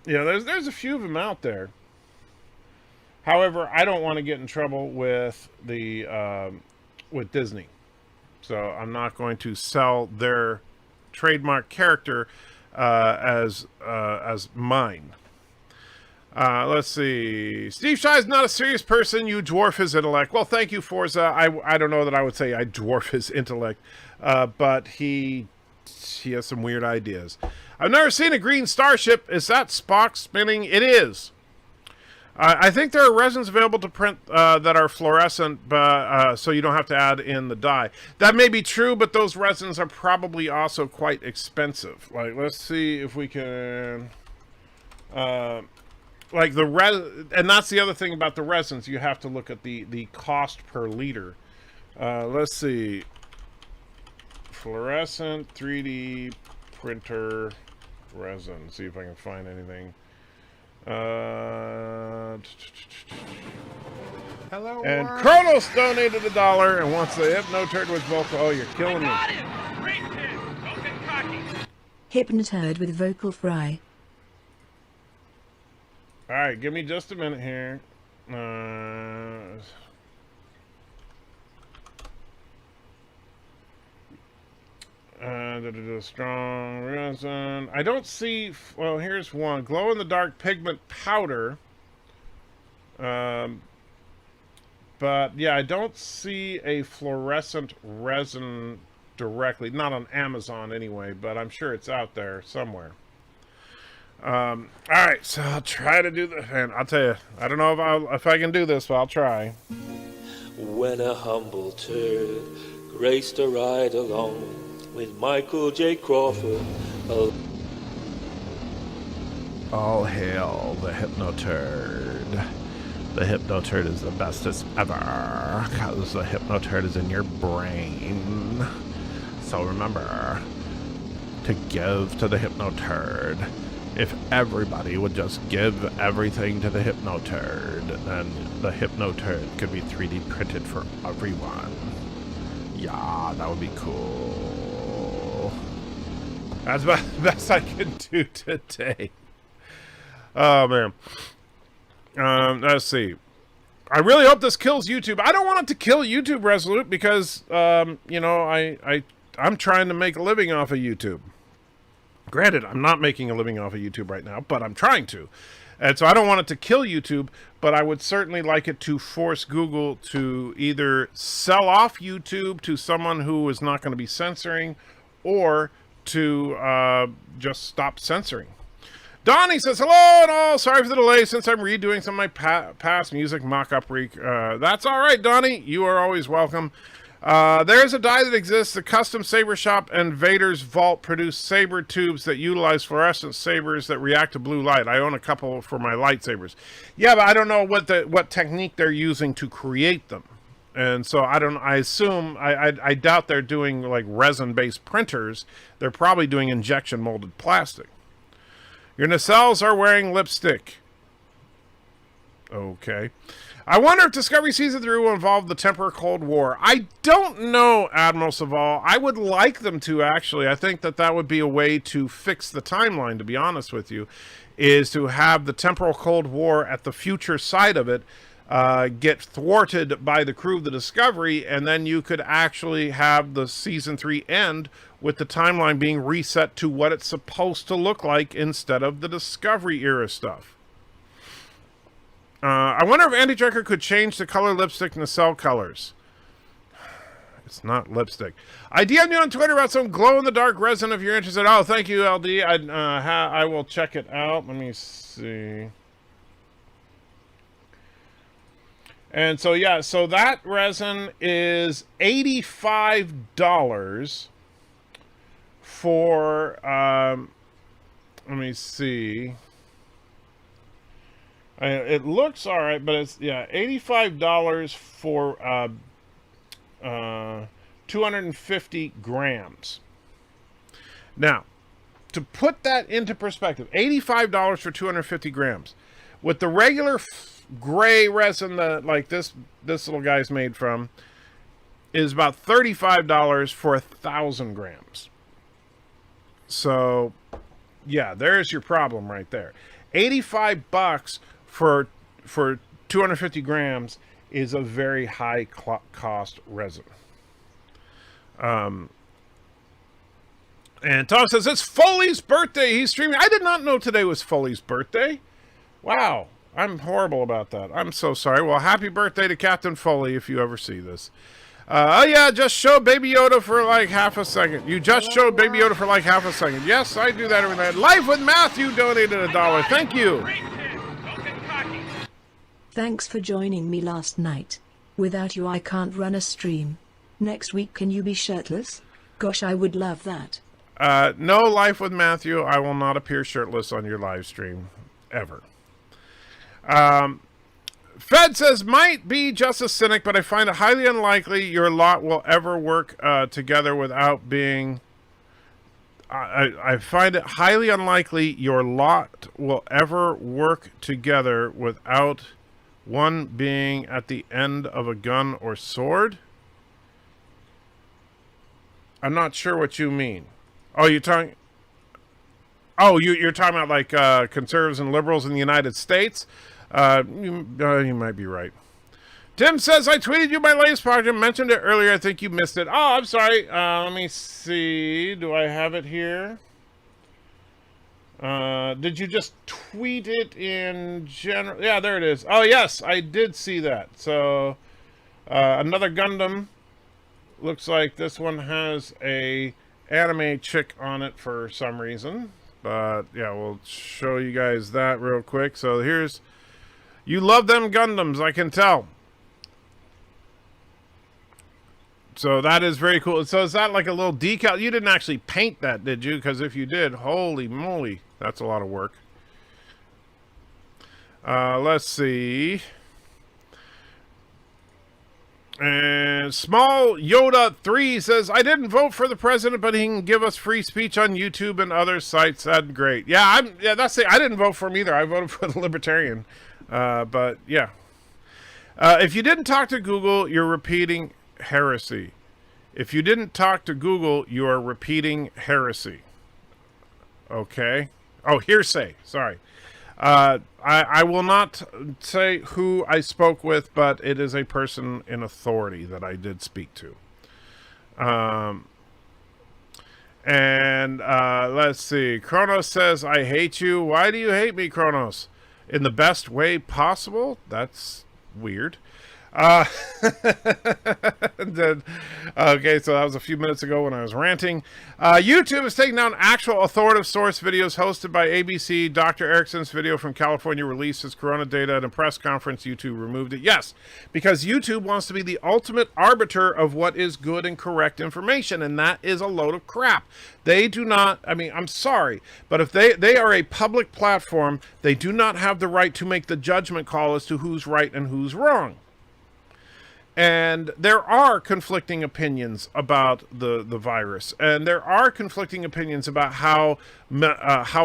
There's a few of them out there. However, I don't want to get in trouble with the with Disney, so I'm not going to sell their trademark character as mine. Let's see. Steve Shy is not a serious person. You dwarf his intellect. Well, thank you, Forza. I don't know that I would say I dwarf his intellect, but he has some weird ideas. I've never seen a green starship. Is that Spock spinning? It is. I think there are resins available to print that are fluorescent, but so you don't have to add in the dye. That may be true, but those resins are probably also quite expensive. Like, let's see if we can... like and that's the other thing about the resins. You have to look at the cost per liter. Let's see. Fluorescent 3D printer resin. See if I can find anything. Hello, And world. Kronos donated $1 and wants the Hypnoturd with vocal. Oh, you're killing me. Got him! Great hit! Don't get cocky! Hypnoturd with vocal fry. All right, give me just a minute here. Strong resin. I don't see. Well, here's one: glow-in-the-dark pigment powder. But yeah, I don't see a fluorescent resin directly. Not on Amazon anyway, but I'm sure it's out there somewhere. All right, so I'll try to do the. And I'll tell you, I don't know if I can do this, but I'll try. When a humble turd graced a ride along with Michael J. Crawford. All hail the Hypnoturd. The Hypnoturd is the bestest ever, because the Hypnoturd is in your brain. So remember to give to the Hypnoturd. If everybody would just give everything to the Hypnoturd, then the Hypnoturd could be 3D printed for everyone. Yeah, that would be cool. That's about the best I can do today. Oh, man. Let's see. I really hope this kills YouTube. I don't want it to kill YouTube, Resolute, because, you know, I'm trying to make a living off of YouTube. Granted, I'm not making a living off of YouTube right now, but I'm trying to. And so I don't want it to kill YouTube, but I would certainly like it to force Google to either sell off YouTube to someone who is not going to be censoring, or to just stop censoring. Donnie says, hello and all. Sorry for the delay since I'm redoing some of my past music mock-up. That's all right, Donnie. You are always welcome. There's a die that exists. The Custom Saber Shop and Vader's Vault produce saber tubes that utilize fluorescent sabers that react to blue light. I own a couple for my lightsabers. Yeah, but I don't know what technique they're using to create them. And so I assume, I doubt they're doing like resin-based printers. They're probably doing injection molded plastic. Your nacelles are wearing lipstick. Okay. I wonder if Discovery Season 3 will involve the Temporal Cold War. I don't know, Admiral Saval. I would like them to, actually. I think that would be a way to fix the timeline, to be honest with you, is to have the Temporal Cold War at the future side of it get thwarted by the crew of the Discovery, and then you could actually have the Season 3 end with the timeline being reset to what it's supposed to look like instead of the Discovery era stuff. I wonder if Andy Drucker could change the color lipstick nacelle colors. It's not lipstick. I DM'd you on Twitter about some glow-in-the-dark resin if you're interested. Oh, thank you, LD. I will check it out. Let me see. And so, yeah, so that resin is $85 for, let me see. It looks all right, but it's, yeah, $85 for 250 grams. Now, to put that into perspective, $85 for 250 grams. With the regular gray resin that, like this little guy's made from, is about $35 for 1,000 grams. So, yeah, there's your problem right there. $85 for 250 grams is a very high cost resin. And Tom says, it's Foley's birthday. He's streaming. I did not know today was Foley's birthday. Wow. I'm horrible about that. I'm so sorry. Well, happy birthday to Captain Foley if you ever see this. Oh, yeah, just show Baby Yoda for like half a second. You just showed Baby Yoda for like half a second. Yes, I do that every night. Life with Matthew donated $1. Thank you. Great hit! Don't get cocky! Thanks for joining me last night. Without you I can't run a stream. Next week can you be shirtless? Gosh, I would love that. No, Life with Matthew, I will not appear shirtless on your live stream. Ever. Fed says, might be just a cynic, but I find it highly unlikely your lot will ever work together without being... I find it highly unlikely your lot will ever work together without one being at the end of a gun or sword. I'm not sure what you mean. Oh, you're talking... Oh, you're talking about like conservatives and liberals in the United States? You might be right. Tim says, I tweeted you my latest project, mentioned it earlier. I think you missed it. Oh, I'm sorry. Let me see. Do I have it here? Did you just tweet it in general? Yeah, there it is. Oh, yes, I did see that. So, another Gundam. Looks like this one has a anime chick on it for some reason. But, yeah, we'll show you guys that real quick. So, here's... You love them Gundams, I can tell. So that is very cool. So is that like a little decal? You didn't actually paint that, did you? Because if you did, holy moly, that's a lot of work. Let's see. And Small Yoda 3 says, I didn't vote for the president, but he can give us free speech on YouTube and other sites. That's great. Yeah, that's it. I didn't vote for him either. I voted for the Libertarian. But yeah. If you didn't talk to Google, you're repeating heresy. If you didn't talk to Google, you are repeating heresy. Okay. Oh, hearsay. Sorry. I will not say who I spoke with, but it is a person in authority that I did speak to. Let's see. Kronos says, I hate you. Why do you hate me, Kronos? In the best way possible? That's weird. Okay, so that was a few minutes ago when I was ranting. YouTube is taking down actual authoritative source videos hosted by ABC. Dr. Erickson's video from California released his corona data at a press conference. YouTube removed it. Yes, because YouTube wants to be the ultimate arbiter of what is good and correct information, and that is a load of crap. They do not, I mean, I'm sorry, but if they are a public platform, they do not have the right to make the judgment call as to who's right and who's wrong. And there are conflicting opinions about the virus, and there are conflicting opinions about how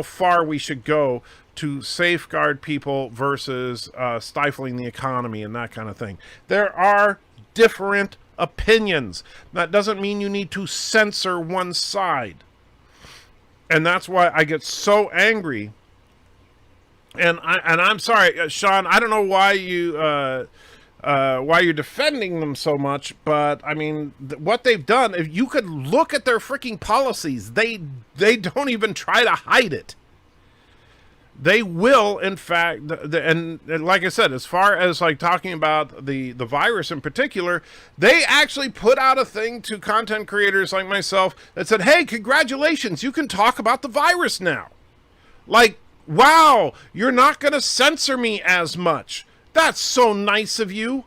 far we should go to safeguard people versus stifling the economy and that kind of thing. There are different opinions. That doesn't mean you need to censor one side, and that's why I get so angry. And I'm sorry, Sean. I don't know why you're defending them so much, but I mean, what they've done, if you could look at their freaking policies, they don't even try to hide it. They will, in fact, and like I said, as far as like talking about the virus in particular, they actually put out a thing to content creators like myself that said, hey, congratulations, you can talk about the virus now. Like, wow, you're not going to censor me as much. That's so nice of you.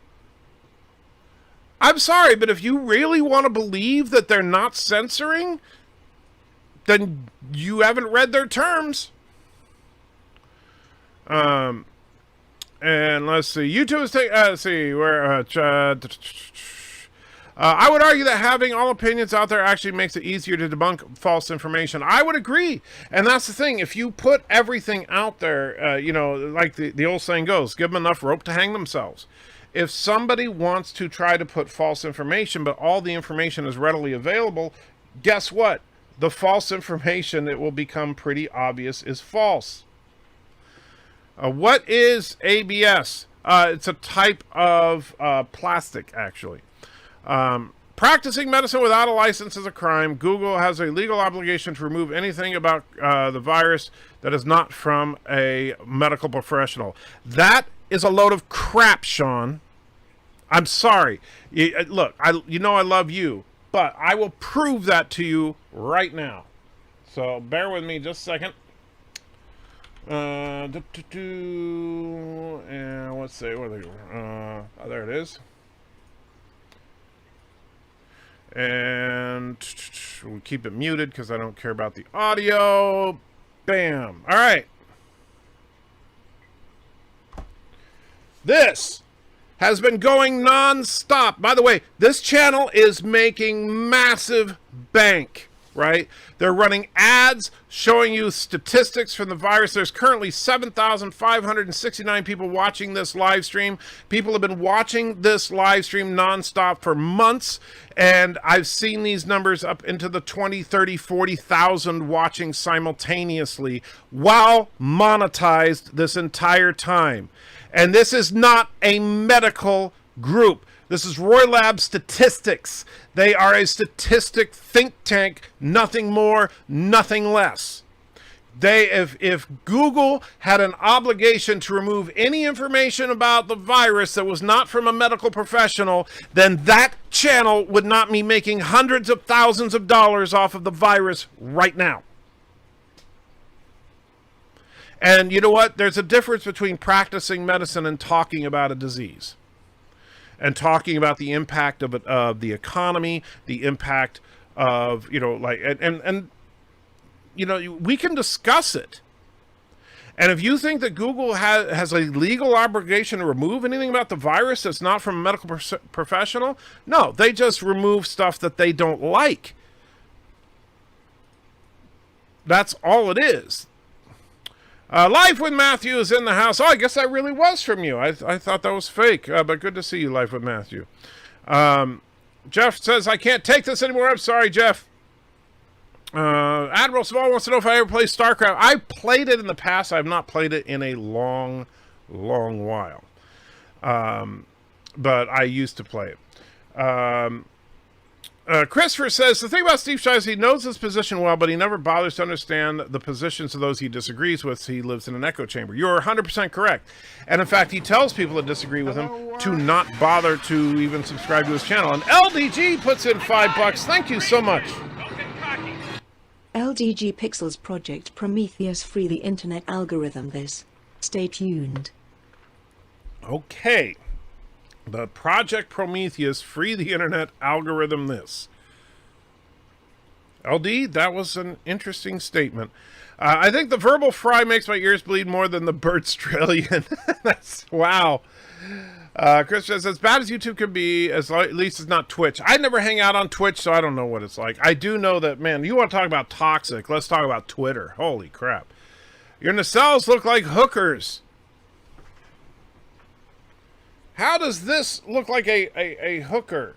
I'm sorry, but if you really want to believe that they're not censoring, then you haven't read their terms. And let's see. YouTube is taking... let's see. Where... I would argue that having all opinions out there actually makes it easier to debunk false information. I would agree. And that's the thing. If you put everything out there, you know, like the old saying goes, give them enough rope to hang themselves. If somebody wants to try to put false information, but all the information is readily available, guess what? The false information, it will become pretty obvious, is false. What is ABS? It's a type of plastic, actually. Practicing medicine without a license is a crime. Google has a legal obligation to remove anything about the virus that is not from a medical professional. That is a load of crap, Sean. I'm sorry. Look, you know I love you, but I will prove that to you right now. So bear with me just a second. And let's see, what are they? Oh, there it is. And we'll keep it muted because I don't care about the audio. Bam. All right. This has been going non-stop. By the way, this channel is making massive bank, right? They're running ads showing you statistics from the virus. There's currently 7,569 people watching this live stream. People have been watching this live stream non-stop for months, and I've seen these numbers up into the 20, 30, 40,000 watching simultaneously while monetized this entire time. And this is not a medical group. This is Roy Lab Statistics. They are a statistic think tank, nothing more, nothing less. If Google had an obligation to remove any information about the virus that was not from a medical professional, then that channel would not be making hundreds of thousands of dollars off of the virus right now. And you know what? There's a difference between practicing medicine and talking about a disease. And talking about the impact of the economy, the impact of, you know, like, and you know, we can discuss it. And if you think that Google has a legal obligation to remove anything about the virus that's not from a medical professional, no, they just remove stuff that they don't like. That's all it is. Life with Matthew is in the house. Oh, I guess that really was from you. I thought that was fake, but good to see you, Life with Matthew. Jeff says, I can't take this anymore. I'm sorry, Jeff. Admiral Small wants to know if I ever played StarCraft. I played it in the past. I've not played it in a long, long while. But I used to play it. Christopher says, the thing about Steve Shives, he knows his position well, but he never bothers to understand the positions of those he disagrees with. So he lives in an echo chamber. You're 100% correct. And in fact, he tells people that disagree with him to not bother to even subscribe to his channel. And LDG puts in $5. Thank you so much. LDG Pixels Project Prometheus free the internet algorithm this. Stay tuned. Okay. The Project Prometheus free the internet algorithm this. LD, that was an interesting statement. I think the verbal fry makes my ears bleed more than the Birdstralian. That's wow. Chris says, as bad as YouTube can be, at least it's not Twitch. I never hang out on Twitch, so I don't know what it's like. I do know that, man, you want to talk about toxic. Let's talk about Twitter. Holy crap. Your nacelles look like hookers. How does this look like a hooker?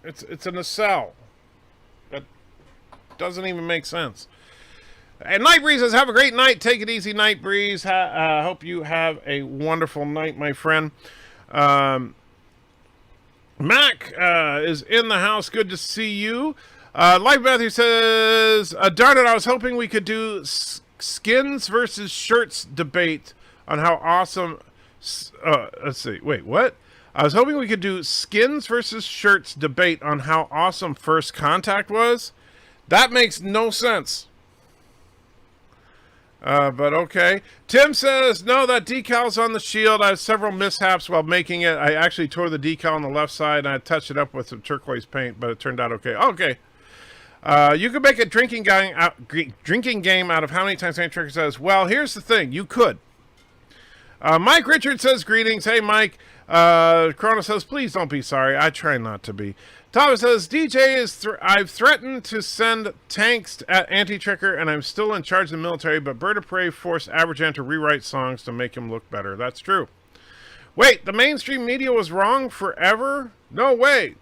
It's a nacelle. That doesn't even make sense. And Night Breeze says, have a great night. Take it easy, Night Breeze. Hope you have a wonderful night, my friend. Mac is in the house. Good to see you. Life Matthew says, darn it, I was hoping we could do skins versus shirts debate on how awesome... let's see. Wait, what? I was hoping we could do skins versus shirts debate on how awesome First Contact was. That makes no sense. But okay. Tim says, no, that decal's on the shield. I had several mishaps while making it. I actually tore the decal on the left side and I touched it up with some turquoise paint, but it turned out okay. Okay. You could make a drinking game out of how many times Saint Tricker says, well, here's the thing. You could. Mike Richard says, greetings. Hey, Mike. Corona says, please don't be sorry. I try not to be. Thomas says, DJ is I've threatened to send tanks at Anti-Tricker, and I'm still in charge of the military, but Bird of Prey forced Average Ant to rewrite songs to make him look better. That's true. Wait, the mainstream media was wrong forever? No way.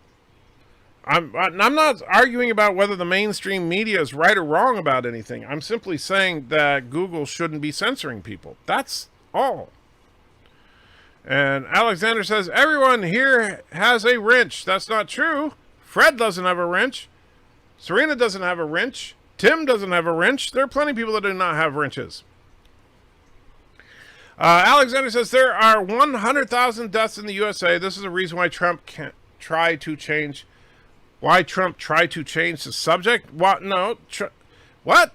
I'm not arguing about whether the mainstream media is right or wrong about anything. I'm simply saying that Google shouldn't be censoring people. That's all. And Alexander says, everyone here has a wrench. That's not true. Fred doesn't have a wrench. Serena doesn't have a wrench. Tim doesn't have a wrench. There are plenty of people that do not have wrenches. Alexander says, there are 100,000 deaths in the USA. This is the reason why Trump can't try to change. Why Trump tried to change the subject? What? No. What?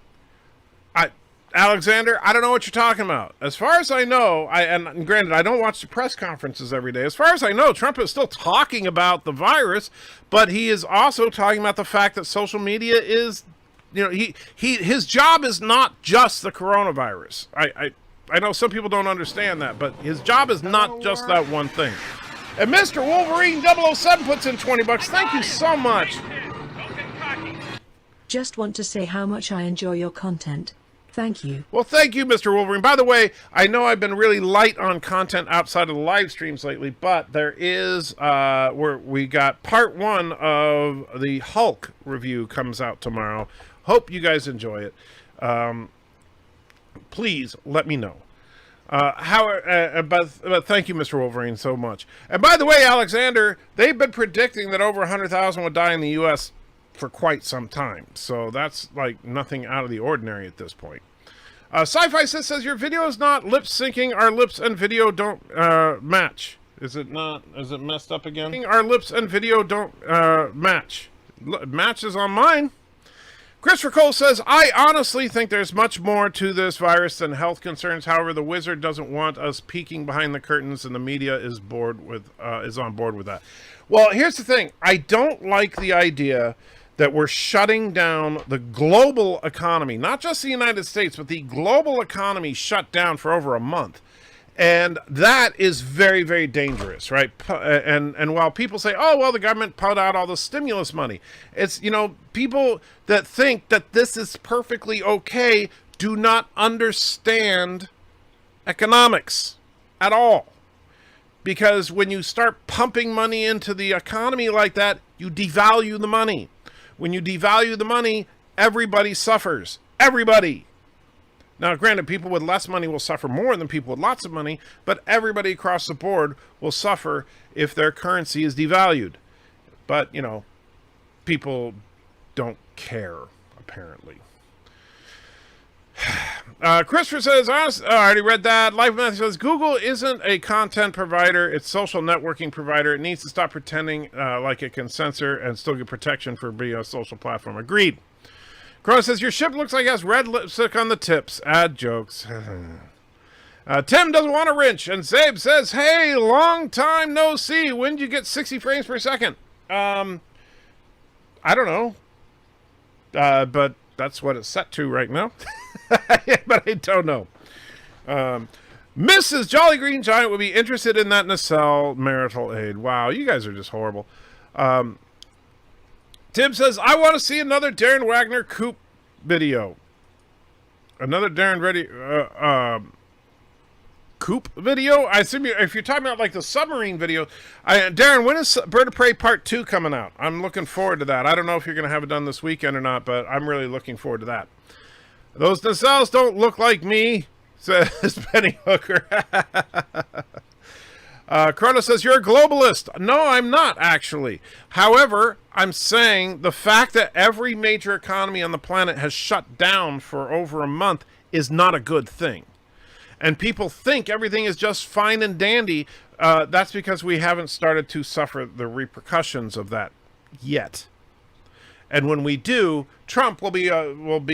Alexander, I don't know what you're talking about. As far as I know, and granted, I don't watch the press conferences every day. As far as I know, Trump is still talking about the virus, but he is also talking about the fact that social media is, his job is not just the coronavirus. I know some people don't understand that, but his job is not just that one thing. And Mr. Wolverine 007 puts in $20. Thank you so much. Just want to say how much I enjoy your content. Thank you. Well, thank you, Mr. Wolverine. By the way, I know I've been really light on content outside of the live streams lately, but there is, we got part 1 of the Hulk review comes out tomorrow. Hope you guys enjoy it. Please let me know. But thank you, Mr. Wolverine, so much. And by the way, Alexander, they've been predicting that over 100,000 would die in the U.S. for quite some time. So that's like nothing out of the ordinary at this point. Sci-Fi says your video is not lip syncing. Our lips and video don't match. Is it not? Is it messed up again? Our lips and video don't match. Matches on mine. Christopher Cole says, I honestly think there's much more to this virus than health concerns. However, the wizard doesn't want us peeking behind the curtains, and the media is on board with that. Well, here's the thing. I don't like the idea that we're shutting down the global economy, not just the United States, but the global economy shut down for over a month. And that is very, very dangerous, right? And while people say, oh, well, the government put out all the stimulus money, it's, people that think that this is perfectly okay do not understand economics at all. Because when you start pumping money into the economy like that, you devalue the money. When you devalue the money, everybody suffers. Everybody. Now, granted, people with less money will suffer more than people with lots of money, but everybody across the board will suffer if their currency is devalued. But, people don't care, apparently. Christopher says, I already read that. Life Matthew says, Google isn't a content provider. It's social networking provider. It needs to stop pretending like it can censor and still get protection for being a social platform. Agreed. Crow says, your ship looks like it has red lipstick on the tips. Add jokes. Tim doesn't want a wrench. And Zabe says, hey, long time no see. When did you get 60 frames per second? I don't know. But that's what it's set to right now. But I don't know. Mrs. Jolly Green Giant would be interested in that nacelle marital aid. Wow, you guys are just horrible. Tim says, I want to see another Darren Wagner Coop video. Another Darren Coop video? I assume if you're talking about like the submarine video. Darren, when is Bird of Prey Part 2 coming out? I'm looking forward to that. I don't know if you're going to have it done this weekend or not, but I'm really looking forward to that. Those nacelles don't look like me, says Penny Hooker. Chrono says, you're a globalist. No, I'm not, actually. However, I'm saying the fact that every major economy on the planet has shut down for over a month is not a good thing. And people think everything is just fine and dandy. That's because we haven't started to suffer the repercussions of that yet. And when we do, Trump will be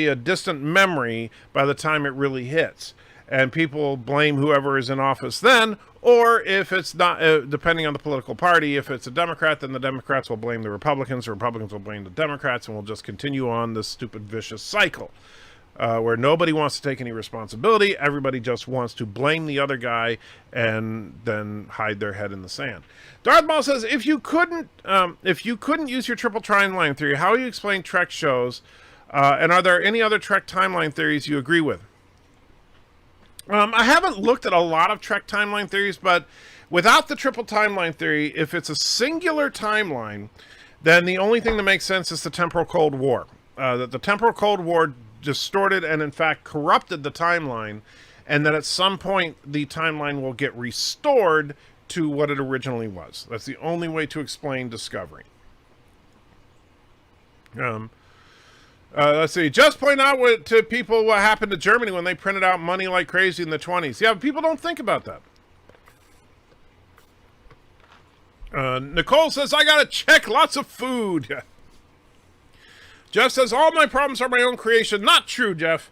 a distant memory by the time it really hits. And people will blame whoever is in office then, or if it's not, depending on the political party, if it's a Democrat, then the Democrats will blame the Republicans will blame the Democrats, and we'll just continue on this stupid, vicious cycle where nobody wants to take any responsibility. Everybody just wants to blame the other guy and then hide their head in the sand. Darth Maul says, if you couldn't use your triple timeline theory, how do you explain Trek shows? And are there any other Trek timeline theories you agree with? I haven't looked at a lot of Trek timeline theories, but without the triple timeline theory, if it's a singular timeline, then the only thing that makes sense is the temporal Cold War. That the temporal Cold War distorted and, in fact, corrupted the timeline, and that at some point the timeline will get restored to what it originally was. That's the only way to explain Discovery. Let's see. Just point out to people what happened to Germany when they printed out money like crazy in the 20s. Yeah, people don't think about that. Nicole says, I gotta check lots of food. Jeff says, all my problems are my own creation. Not true, Jeff.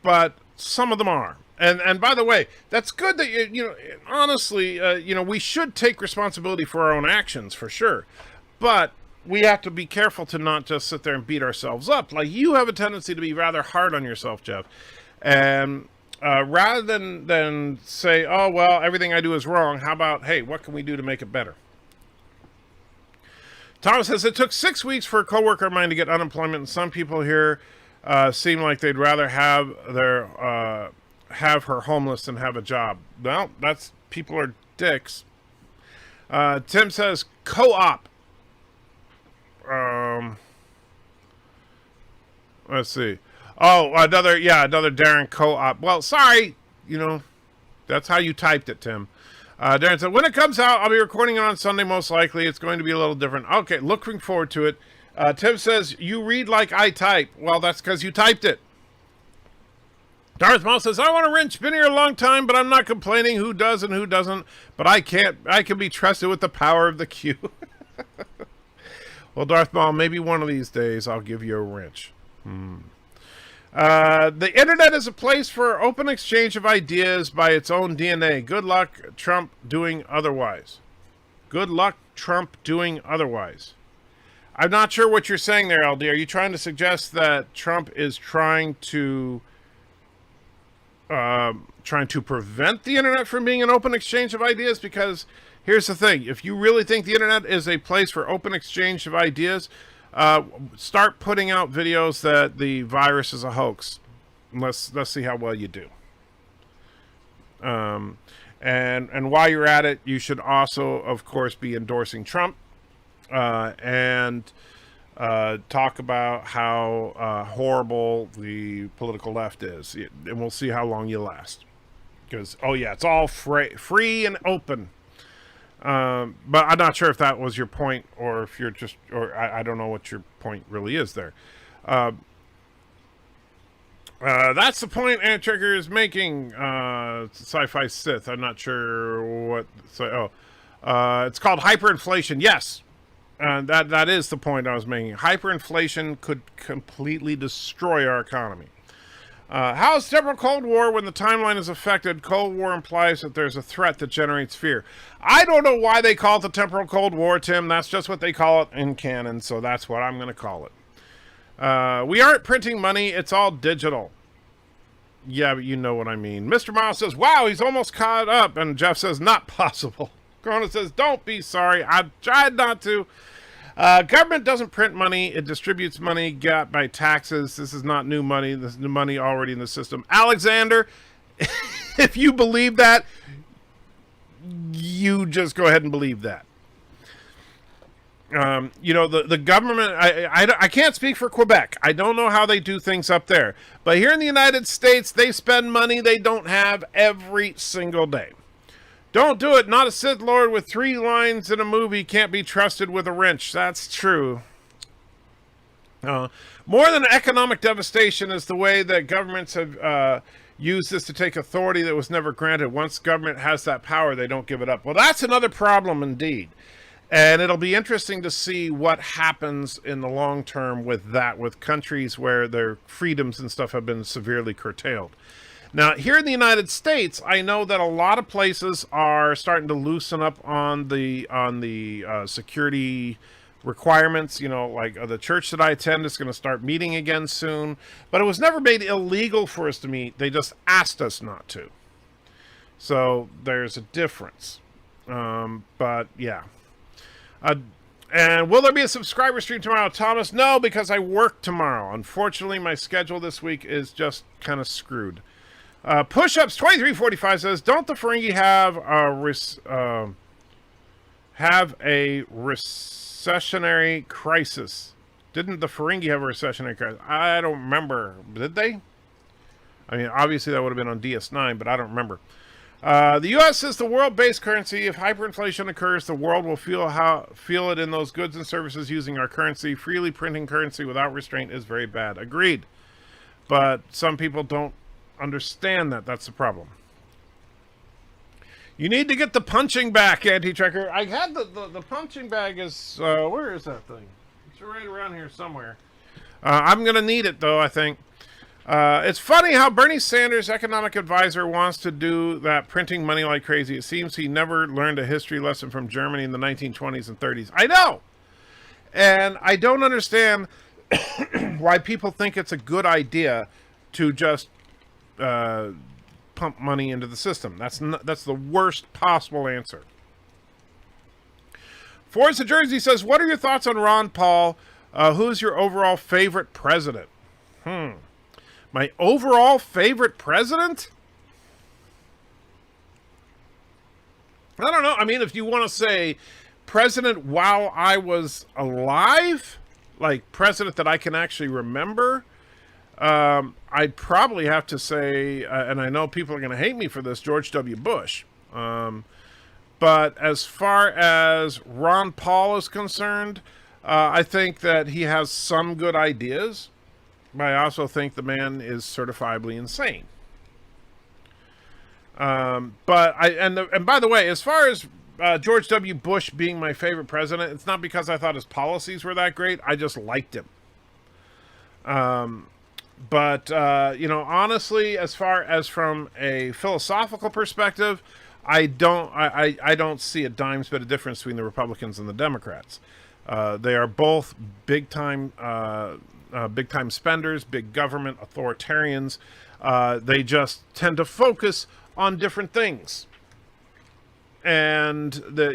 But some of them are. And by the way, that's good that honestly, we should take responsibility for our own actions for sure. But we have to be careful to not just sit there and beat ourselves up. Like, you have a tendency to be rather hard on yourself, Jeff. And rather than say, oh, well, everything I do is wrong, how about, hey, what can we do to make it better? Thomas says, it took 6 weeks for a coworker of mine to get unemployment, and some people here seem like they'd rather have her homeless than have a job. Well, people are dicks. Tim says, co-op. Let's see. Oh, another Darren co-op. Well, sorry, that's how you typed it, Tim. Darren said, when it comes out, I'll be recording it on Sunday, most likely. It's going to be a little different. Okay, looking forward to it. Tim says, you read like I type. Well, that's because you typed it. Darth Maul says, I want to wrench. Been here a long time, but I'm not complaining who does and who doesn't. But I can be trusted with the power of the queue. Well, Darth Maul, maybe one of these days I'll give you a wrench. The internet is a place for open exchange of ideas by its own DNA. Good luck, Trump doing otherwise. Good luck, Trump doing otherwise. I'm not sure what you're saying there, LD. Are you trying to suggest that Trump is trying to prevent the internet from being an open exchange of ideas? Because here's the thing. If you really think the internet is a place for open exchange of ideas, start putting out videos that the virus is a hoax. Let's see how well you do. And while you're at it, you should also, of course, be endorsing Trump and talk about how horrible the political left is. And we'll see how long you last. Because, oh yeah, it's all free and open. But I'm not sure if that was your point, or if you're just, or I don't know what your point really is there. That's the point Antrigger is making. Sci-Fi Sith. I'm not sure what. It's called hyperinflation. Yes, that is the point I was making. Hyperinflation could completely destroy our economy. How is temporal Cold War when the timeline is affected? Cold War implies that there's a threat that generates fear. I don't know why they call it the temporal Cold War, Tim. That's just what they call it in canon, so that's what I'm going to call it. We aren't printing money. It's all digital. Yeah, but you know what I mean. Mr. Miles says, wow, he's almost caught up. And Jeff says, not possible. Corona says, don't be sorry. I've tried not to. Government doesn't print money. It distributes money got by taxes. This is not new money. This is new money already in the system. Alexander, if you believe that, you just go ahead and believe that. The government, I can't speak for Quebec. I don't know how they do things up there. But here in the United States, they spend money they don't have every single day. Don't do it. Not a Sith Lord with 3 lines in a movie can't be trusted with a wrench. That's true. More than economic devastation is the way that governments have used this to take authority that was never granted. Once government has that power, they don't give it up. Well, that's another problem indeed. And it'll be interesting to see what happens in the long term with that, with countries where their freedoms and stuff have been severely curtailed. Now, here in the United States, I know that a lot of places are starting to loosen up on the security requirements. Like the church that I attend is going to start meeting again soon. But it was never made illegal for us to meet. They just asked us not to. So there's a difference. But yeah. And will there be a subscriber stream tomorrow, Thomas? No, because I work tomorrow. Unfortunately, my schedule this week is just kind of screwed. Push-ups 2345 says, don't the Ferengi have a recessionary crisis? Didn't the Ferengi have a recessionary crisis? I don't remember. Did they? I mean, obviously that would have been on DS9, but I don't remember. The U.S. is the world-based currency. If hyperinflation occurs, the world will feel it in those goods and services using our currency. Freely printing currency without restraint is very bad. Agreed. But some people don't understand that. That's the problem. You need to get the punching bag, Anti-Trekker. I had the punching bag is... where is that thing? It's right around here somewhere. I'm going to need it, though, I think. It's funny how Bernie Sanders, economic advisor, wants to do that printing money like crazy. It seems he never learned a history lesson from Germany in the 1920s and 30s. I know! And I don't understand why people think it's a good idea to just pump money into the system. That's the worst possible answer. Forza Jersey says, what are your thoughts on Ron Paul? Who's your overall favorite president? My overall favorite president? I don't know. I mean, if you want to say president while I was alive, like president that I can actually remember, I'd probably have to say, and I know people are going to hate me for this, George W. Bush. But as far as Ron Paul is concerned, I think that he has some good ideas. But I also think the man is certifiably insane. And by the way, as far as George W. Bush being my favorite president, it's not because I thought his policies were that great. I just liked him. Honestly, as far as from a philosophical perspective, I don't see a dime's bit of difference between the Republicans and the Democrats. They are both big time spenders, big government authoritarians. They just tend to focus on different things. And the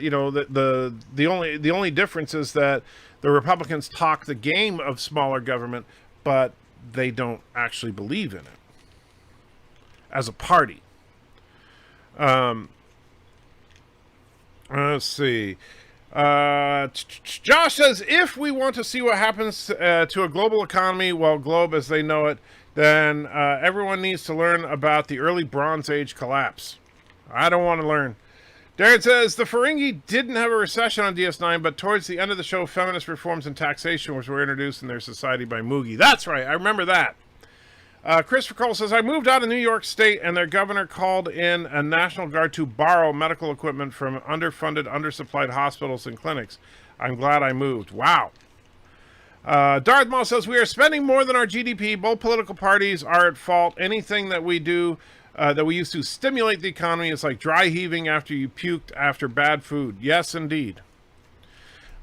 only difference is that the Republicans talk the game of smaller government, but they don't actually believe in it as a party. Let's see. Josh says, if we want to see what happens to a global economy, well, globe as they know it, then everyone needs to learn about the early Bronze Age collapse. I don't want to learn. Darren says, the Ferengi didn't have a recession on DS9, but towards the end of the show, feminist reforms in taxation were introduced in their society by Moogie. That's right. I remember that. Christopher Cole says, I moved out of New York State, and their governor called in a National Guard to borrow medical equipment from underfunded, undersupplied hospitals and clinics. I'm glad I moved. Wow. Darth Maul says, we are spending more than our GDP. Both political parties are at fault. Anything that we do that we used to stimulate the economy is like dry heaving after you puked after bad food. Yes, indeed.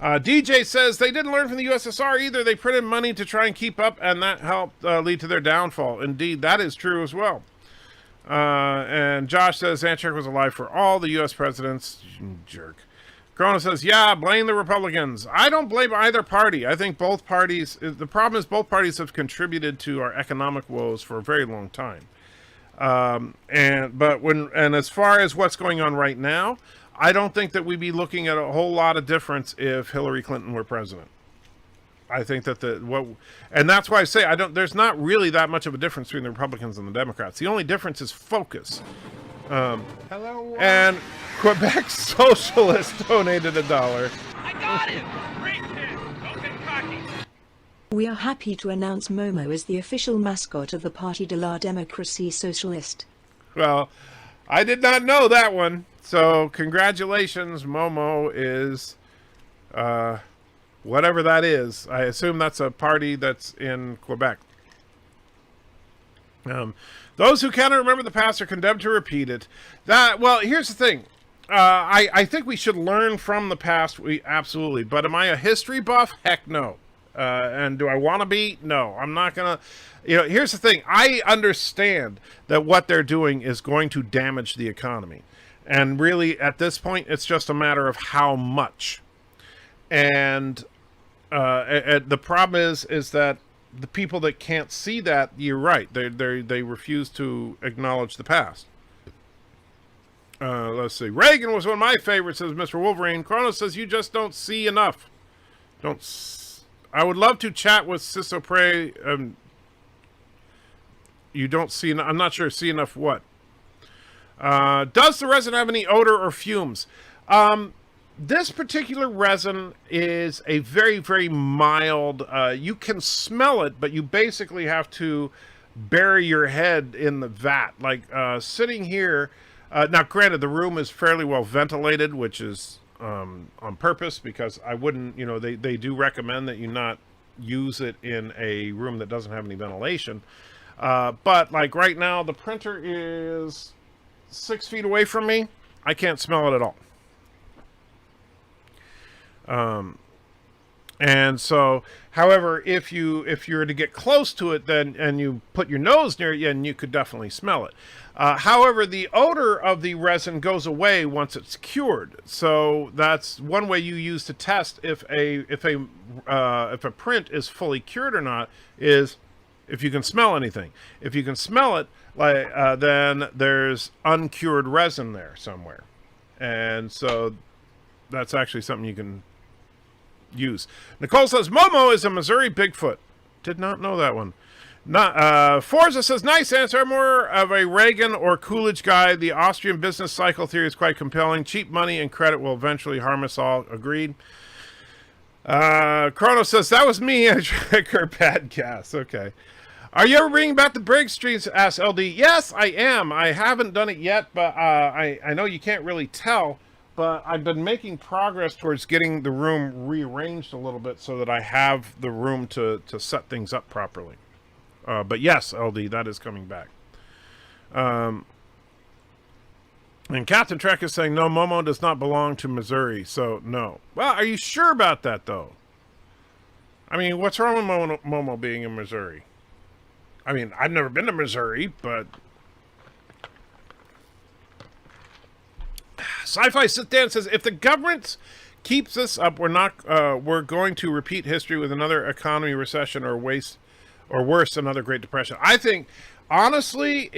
DJ says they didn't learn from the USSR either. They printed money to try and keep up, and that helped lead to their downfall. Indeed, that is true as well. And Josh says Anchek was alive for all the U.S. presidents. Jerk. Corona says, yeah, blame the Republicans. I don't blame either party. I think both parties, the problem is both parties have contributed to our economic woes for a very long time. And as far as what's going on right now, I don't think that we'd be looking at a whole lot of difference if Hillary Clinton were president. I think that and that's why I say there's not really that much of a difference between the Republicans and the Democrats. The only difference is focus. Hello. And Quebec Socialist donated $1. I got him! Great kid! Don't get cocky! We are happy to announce Momo is the official mascot of the Parti de la Démocratie Socialiste. Well, I did not know that one. So congratulations, Momo is whatever that is. I assume that's a party that's in Quebec. Those who cannot remember the past are condemned to repeat it. Well, here's the thing. I think we should learn from the past. Absolutely. But am I a history buff? Heck no. And do I want to be? No, I'm not going to. Here's the thing. I understand that what they're doing is going to damage the economy. And really, at this point, it's just a matter of how much. And the problem is that the people that can't see that, you're right. They refuse to acknowledge the past. Let's see. Reagan was one of my favorites, says Mr. Wolverine. Kronos says you just don't see enough. I would love to chat with Sisopre. You don't see enough. I'm not sure. See enough what? Does the resin have any odor or fumes? This particular resin is a very, very mild. You can smell it, but you basically have to bury your head in the vat. Like sitting here. Now, granted, the room is fairly well ventilated, which is on purpose because I wouldn't. They do recommend that you not use it in a room that doesn't have any ventilation. But like right now, the printer is 6 feet away from me. I can't smell it at all. And so, however, if you were to get close to it, then and you put your nose near it, then you could definitely smell it. However, the odor of the resin goes away once it's cured. So that's one way you use to test if a print is fully cured or not, is if you can smell anything. If you can smell it, like then there's uncured resin there somewhere, and so that's actually something you can use. Nicole says Momo is a Missouri Bigfoot. Did not know that one. Forza says, nice answer. I'm more of a Reagan or Coolidge guy. The Austrian business cycle theory is quite compelling. Cheap money and credit will eventually harm us all. Agreed. Chrono says, that was me and Tricker Bad Gas. Okay. Are you ever bringing back the Briggs Streets? Asks LD. Yes, I am. I haven't done it yet, but I know you can't really tell, but I've been making progress towards getting the room rearranged a little bit so that I have the room to set things up properly. But yes, LD, that is coming back. And Captain Trek is saying, no, Momo does not belong to Missouri, so no. Well, are you sure about that, though? I mean, what's wrong with Momo being in Missouri? I mean, I've never been to Missouri, but... Sci-Fi Sit Down says, if the government keeps this up, we're going to repeat history with another economy recession or worse, another Great Depression. I think, honestly,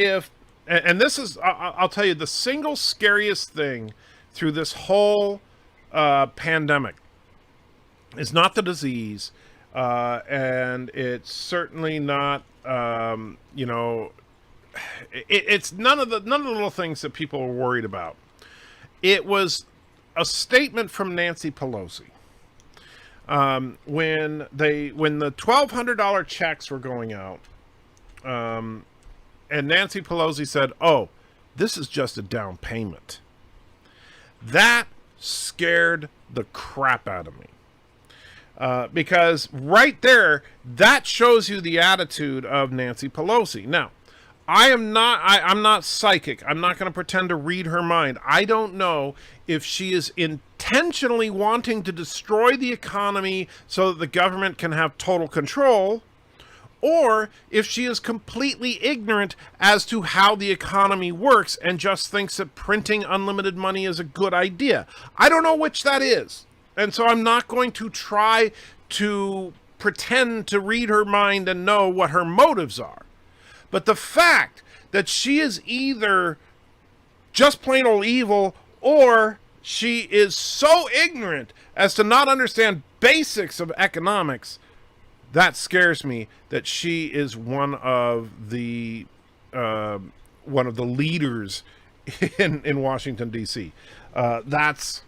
and this is, I'll tell you, the single scariest thing through this whole pandemic is not the disease, and it's certainly not, it's none of the little things that people are worried about. It was a statement from Nancy Pelosi. When the $1,200 checks were going out, and Nancy Pelosi said, oh, this is just a down payment. That scared the crap out of me. Because right there, that shows you the attitude of Nancy Pelosi. Now, I'm not psychic. I'm not going to pretend to read her mind. I don't know if she is intentionally wanting to destroy the economy so that the government can have total control, or if she is completely ignorant as to how the economy works and just thinks that printing unlimited money is a good idea. I don't know which that is. And so I'm not going to try to pretend to read her mind and know what her motives are. But the fact that she is either just plain old evil, or she is so ignorant as to not understand basics of economics, that scares me, that she is one of the leaders in Washington, D.C. That's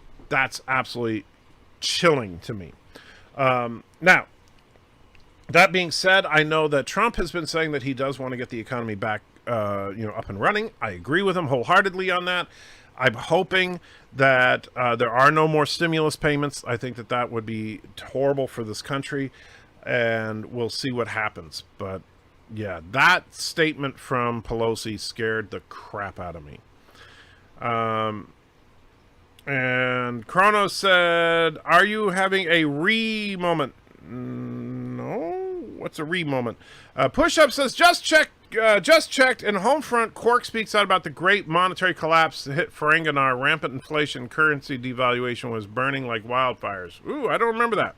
absolutely chilling to me. Now, that being said, I know that Trump has been saying that he does want to get the economy back, up and running. I agree with him wholeheartedly on that. I'm hoping that there are no more stimulus payments. I think that would be horrible for this country, and we'll see what happens. But yeah, that statement from Pelosi scared the crap out of me. And Chronos said, are you having a re-moment? No. What's a re-moment? Push-Up says, just checked. In Homefront, Quark speaks out about the great monetary collapse that hit Ferenginar. Rampant inflation, currency devaluation was burning like wildfires. Ooh, I don't remember that.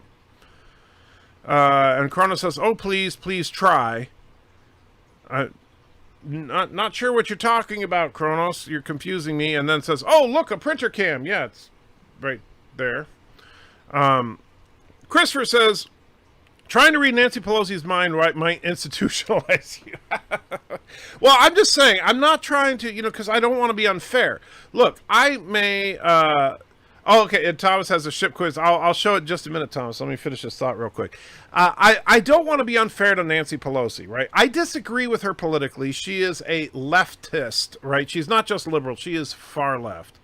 And Chronos says, oh, please try. Not sure what you're talking about, Chronos. You're confusing me. And then says, oh, look, a printer cam. Yeah, it's right there. Christopher says, trying to read Nancy Pelosi's mind might institutionalize you. Well, I'm just saying, I'm not trying to, because I don't want to be unfair. Look, I may... okay, and Thomas has a ship quiz. I'll show it in just a minute, Thomas. Let me finish this thought real quick. I don't want to be unfair to Nancy Pelosi, right? I disagree with her politically. She is a leftist, right? She's not just liberal. She is far left.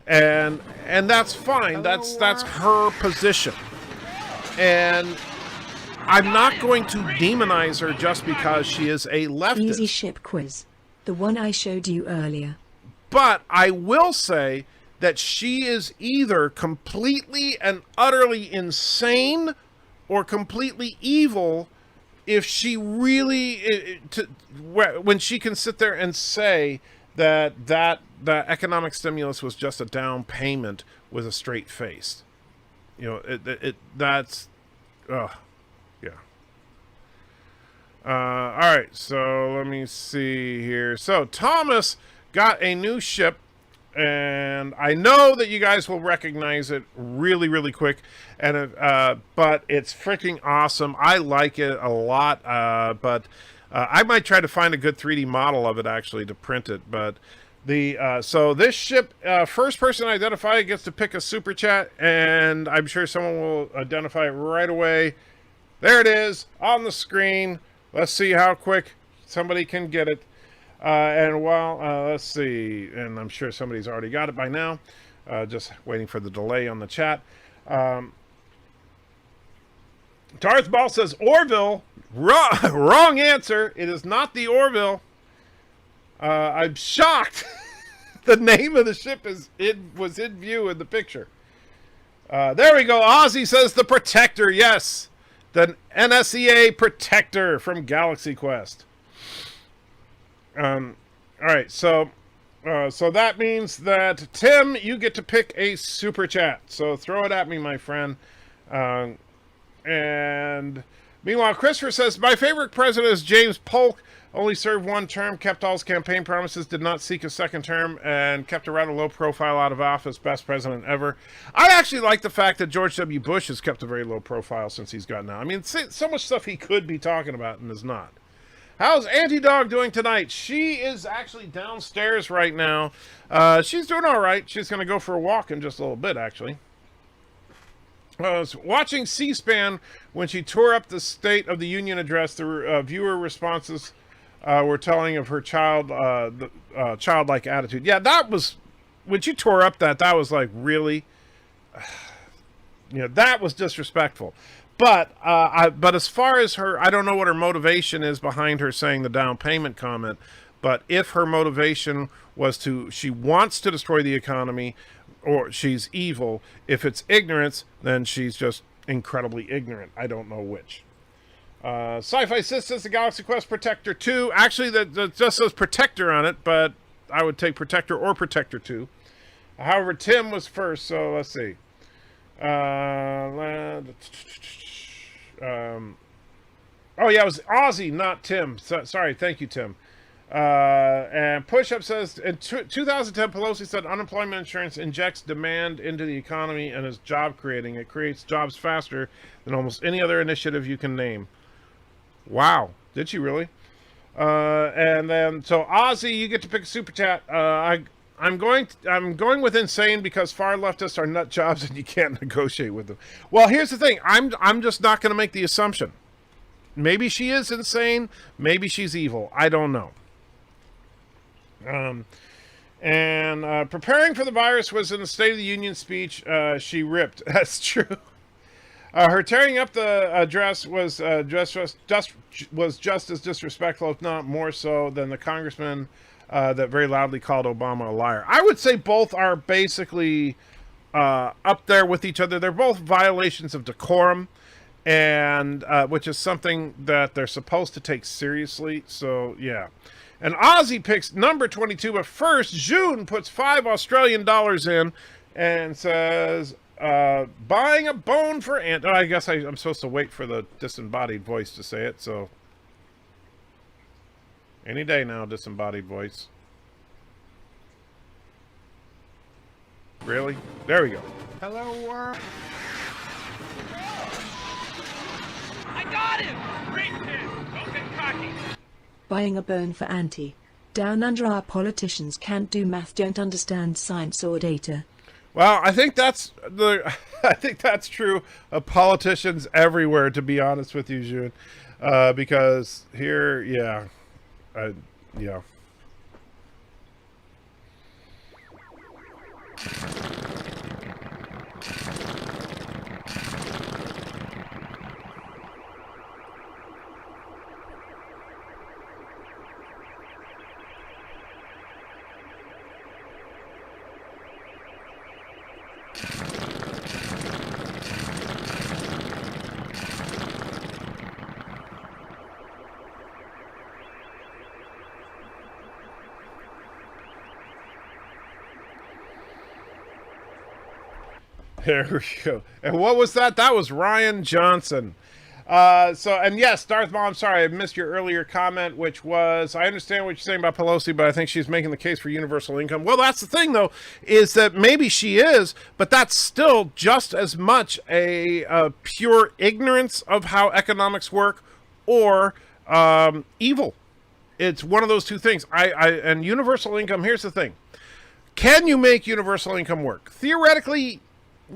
And that's fine. That's her position. And I'm not going to demonize her just because she is a leftist. Easy ship quiz. The one I showed you earlier. But I will say that she is either completely and utterly insane or completely evil if she really, when she can sit there and say that the economic stimulus was just a down payment with a straight face. You know, that's, yeah. All right, so let me see here. So Thomas got a new ship, and I know that you guys will recognize it really, really quick. And but it's freaking awesome. I like it a lot. But I might try to find a good 3D model of it actually to print it. But so this ship, first person identified gets to pick a super chat, and I'm sure someone will identify it right away. There it is on the screen. Let's see how quick somebody can get it. And while, let's see, and I'm sure somebody's already got it by now. Just waiting for the delay on the chat. Darth Ball says Orville. Wrong answer. It is not the Orville. I'm shocked. The name of the ship was in view in the picture. There we go. Ozzy says the Protector. Yes. The NSEA Protector from Galaxy Quest. All right, so that means that Tim, you get to pick a super chat. So throw it at me, my friend. And meanwhile, Christopher says my favorite president is James Polk. Only served one term, kept all his campaign promises, did not seek a second term, and kept a rather low profile out of office. Best president ever. I actually like the fact that George W. Bush has kept a very low profile since he's gotten out. I mean, so much stuff he could be talking about and is not. How's Auntie Dog doing tonight? She is actually downstairs right now. She's doing all right. She's going to go for a walk in just a little bit, actually. I was watching C-SPAN when she tore up the State of the Union address. The viewer responses were telling of her childlike attitude. Yeah, that was when she tore up that was like really, that was disrespectful. But as far as her, I don't know what her motivation is behind her saying the down payment comment. But if her motivation was she wants to destroy the economy, or she's evil. If it's ignorance, then she's just incredibly ignorant. I don't know which. Sci-Fi Sisters, the Galaxy Quest Protector 2. Actually, that just says Protector on it, but I would take Protector or Protector 2. However, Tim was first, so let's see. Oh yeah, it was Ozzy, not Tim. Sorry, thank you, Tim. And Push-Up says, in 2010, Pelosi said unemployment insurance injects demand into the economy and is job creating. It creates jobs faster than almost any other initiative you can name. Wow, did she really? And then, so Ozzy, you get to pick a super chat. I'm going with insane because far leftists are nut jobs and you can't negotiate with them. Well, here's the thing. I'm just not going to make the assumption. Maybe she is insane. Maybe she's evil. I don't know. Preparing for the virus was in the State of the Union speech. She ripped. That's true. Her tearing up the address was just as disrespectful, if not more so, than the congressman that very loudly called Obama a liar. I would say both are basically up there with each other. They're both violations of decorum, and which is something that they're supposed to take seriously. So yeah. And Ozzy picks number 22, but first June puts $5 Australian in and says, buying a bone for Aunt. Oh, I guess I'm supposed to wait for the disembodied voice to say it, so any day now, disembodied voice. Really? There we go. Hello, world. I got him! Great kid! Don't get cocky! Buying a bone for Auntie. Down under, our politicians can't do math, don't understand science or data. Well, I think that's true of politicians everywhere, to be honest with you, June. Because here, yeah. Yeah. There we go. And what was that? That was Ryan Johnson. And yes, Darth Maul, I'm sorry, I missed your earlier comment, which was, I understand what you're saying about Pelosi, but I think she's making the case for universal income. Well, that's the thing, though, is that maybe she is, but that's still just as much a pure ignorance of how economics work or evil. It's one of those two things. And universal income, here's the thing. Can you make universal income work? Theoretically,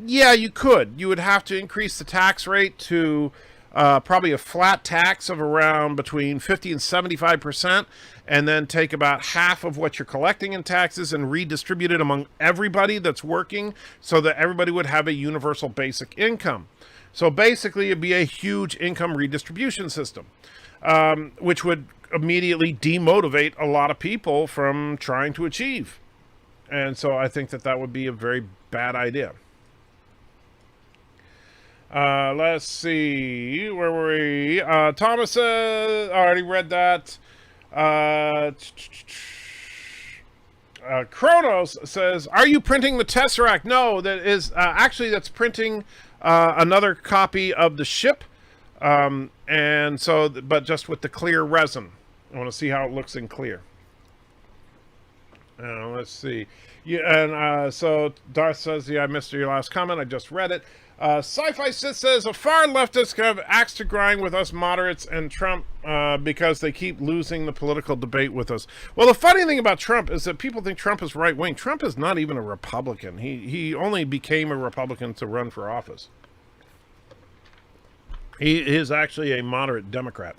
yeah, you could. You would have to increase the tax rate to probably a flat tax of around between 50 and 75%, and then take about half of what you're collecting in taxes and redistribute it among everybody that's working so that everybody would have a universal basic income. So basically, it'd be a huge income redistribution system, which would immediately demotivate a lot of people from trying to achieve. And so I think that would be a very bad idea. Let's see. Where were we? Thomas, I already read that. Kronos says, are you printing the Tesseract? No, that is actually that's printing another copy of the ship. And so, but just with the clear resin. I want to see how it looks in clear. Let's see. Yeah, and so Darth says, yeah, I missed your last comment. I just read it. Sci-Fi Sith says, a far leftist could have axe to grind with us moderates and Trump because they keep losing the political debate with us. Well, the funny thing about Trump is that people think Trump is right-wing. Trump is not even a Republican. He only became a Republican to run for office. He is actually a moderate Democrat.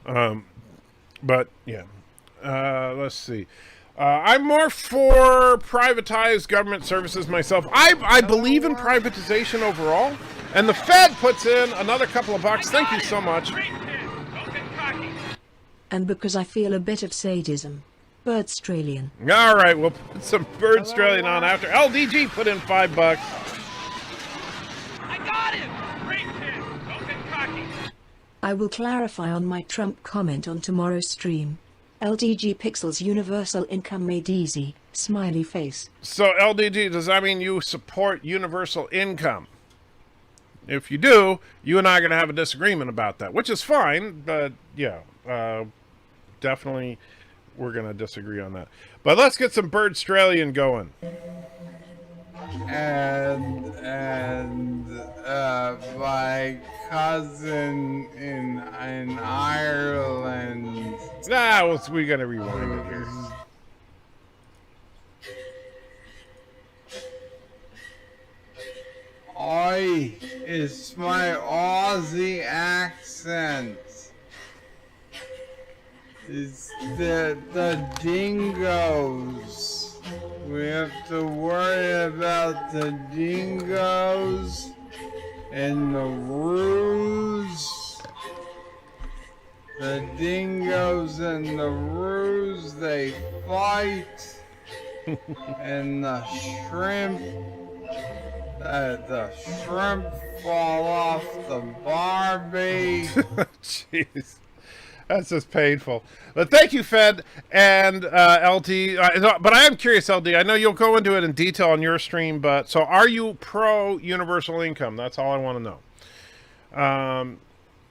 But, yeah. Let's see. I'm more for privatized government services myself. I believe in privatization overall. And the Fed puts in another couple of bucks. Thank you so much. And because I feel a bit of sadism. Birdstralian. All right, we'll put some Birdstralian on after. LDG put in $5. I got him! Great hit! Don't get cocky! I will clarify on my Trump comment on tomorrow's stream. LDG Pixels universal income made easy, smiley face. So LDG, does that mean you support universal income? If you do, you and I are going to have a disagreement about that, which is fine, but yeah, definitely we're going to disagree on that. But let's get some Birdstralian going. And my cousin in Ireland. We got to rewind it here. Oi, it's my Aussie accent. It's the dingoes. We have to worry about the dingoes and the roos. The dingoes and the roos, they fight. And the shrimp fall off the Barbie. Jeez. That's just painful. But thank you, Fed and LD. But I am curious, LD. I know you'll go into it in detail on your stream, but so are you pro universal income? That's all I want to know.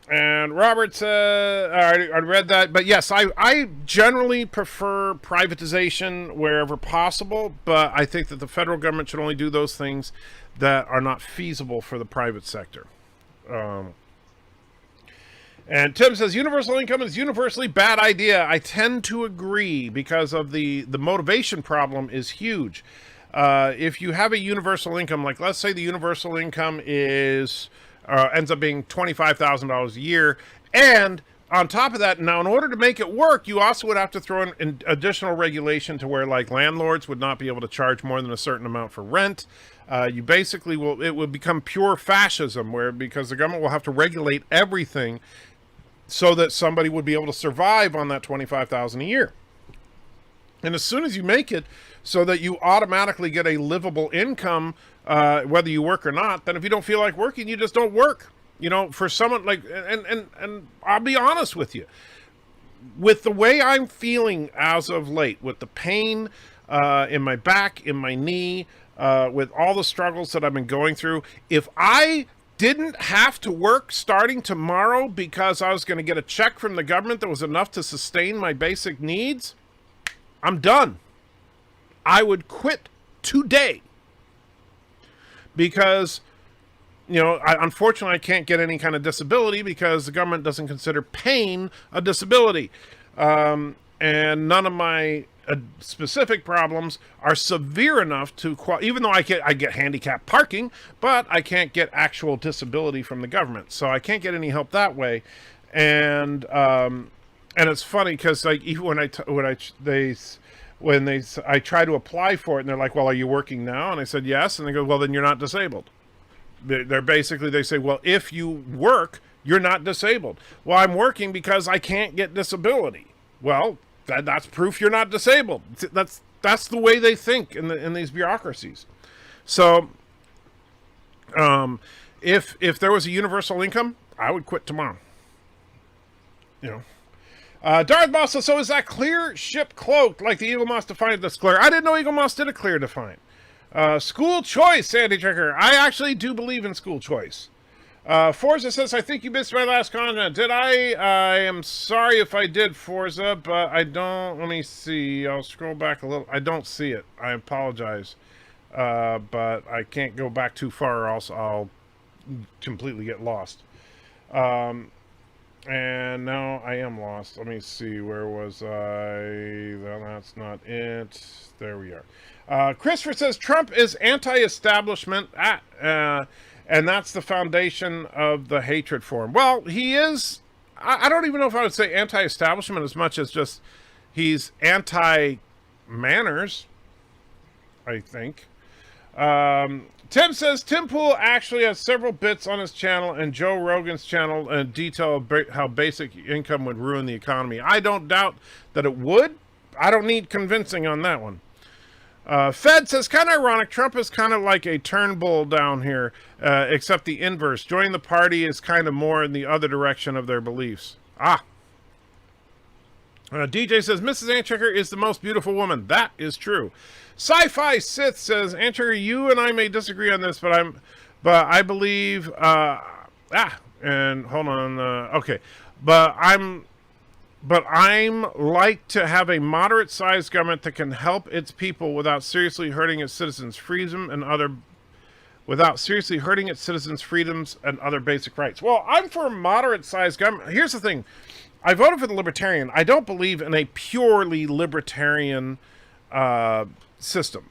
And Robert said, I read that, but yes, I generally prefer privatization wherever possible, but I think that the federal government should only do those things that are not feasible for the private sector. And Tim says, universal income is universally bad idea. I tend to agree because of the motivation problem is huge. If you have a universal income, like let's say the universal income is ends up being $25,000 a year, and on top of that, now in order to make it work, you also would have to throw in additional regulation to where like landlords would not be able to charge more than a certain amount for rent. You basically it would become pure fascism because the government will have to regulate everything so that somebody would be able to survive on that $25,000 a year. And as soon as you make it so that you automatically get a livable income, whether you work or not, then if you don't feel like working, you just don't work. You know, for someone like, and I'll be honest with you, with the way I'm feeling as of late, with the pain in my back, in my knee, with all the struggles that I've been going through. If I didn't have to work starting tomorrow because I was going to get a check from the government that was enough to sustain my basic needs, I'm done. I would quit today. Because, you know, unfortunately I can't get any kind of disability because the government doesn't consider pain a disability. And none of my specific problems are severe enough to even though I get handicapped parking, but I can't get actual disability from the government, so I can't get any help that way. And it's funny because like even when I try to apply for it and they're like, well, are you working now? And I said yes, and they go, well, then you're not disabled. They're basically, they say, well, if you work, you're not disabled. Well, I'm working because I can't get disability. Well, that's proof you're not disabled. That's the way they think in these bureaucracies. So, if there was a universal income, I would quit tomorrow. You know. Darth Boss says, so is that clear ship cloaked like the Eagle Moss defined this clear? I didn't know Eagle Moss did a clear define. School choice, Sandy Tricker. I actually do believe in school choice. Forza says, I think you missed my last comment. Did I? I am sorry if I did, Forza, but I don't. Let me see. I'll scroll back a little. I don't see it. I apologize. But I can't go back too far or else I'll completely get lost. And now I am lost. Let me see. Where was I? Well, that's not it. There we are. Christopher says, Trump is anti-establishment. And that's the foundation of the hatred for him. Well, he is. I don't even know if I would say anti-establishment as much as just he's anti-manners, I think. Tim says, Tim Pool actually has several bits on his channel and Joe Rogan's channel and detail how basic income would ruin the economy. I don't doubt that it would. I don't need convincing on that one. Fed says, kind of ironic. Trump is kind of like a Turnbull down here, except the inverse. Joining the party is kind of more in the other direction of their beliefs. DJ says, Mrs. Antchecker is the most beautiful woman. That is true. Sci-Fi Sith says, Antchecker, you and I may disagree on this, but I believe, and hold on, okay, but I'm like to have a moderate-sized government that can help its people without seriously hurting its citizens' freedom and other freedoms and other basic rights. Well, I'm for a moderate-sized government. Here's the thing. I voted for the Libertarian. I don't believe in a purely libertarian system.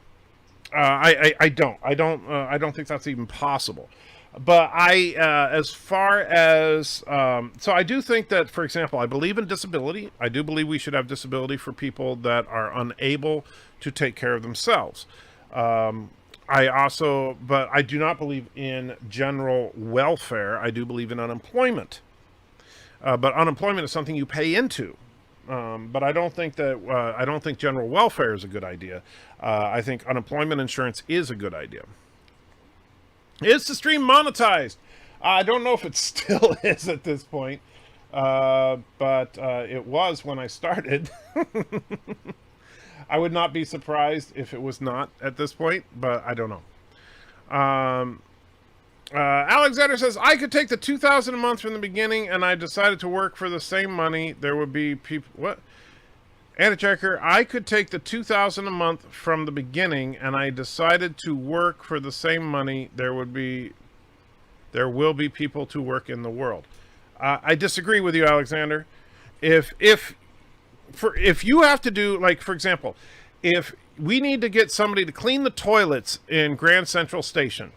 I don't think that's even possible. But as far as, so I do think that, for example, I believe in disability. I do believe we should have disability for people that are unable to take care of themselves. But I do not believe in general welfare. I do believe in unemployment. But unemployment is something you pay into. But I don't think general welfare is a good idea. I think unemployment insurance is a good idea. Is the stream monetized? I don't know if it still is at this point, but it was when I started. I would not be surprised if it was not at this point, but I don't know. Alexander says, I could take the $2,000 a month from the beginning, and I decided to work for the same money. There would be people... What? Antichecker, I could take the $2,000 a month from the beginning, and I decided to work for the same money. There will be people to work in the world. I disagree with you, Alexander. If you have to do, like, for example, if we need to get somebody to clean the toilets in Grand Central Station,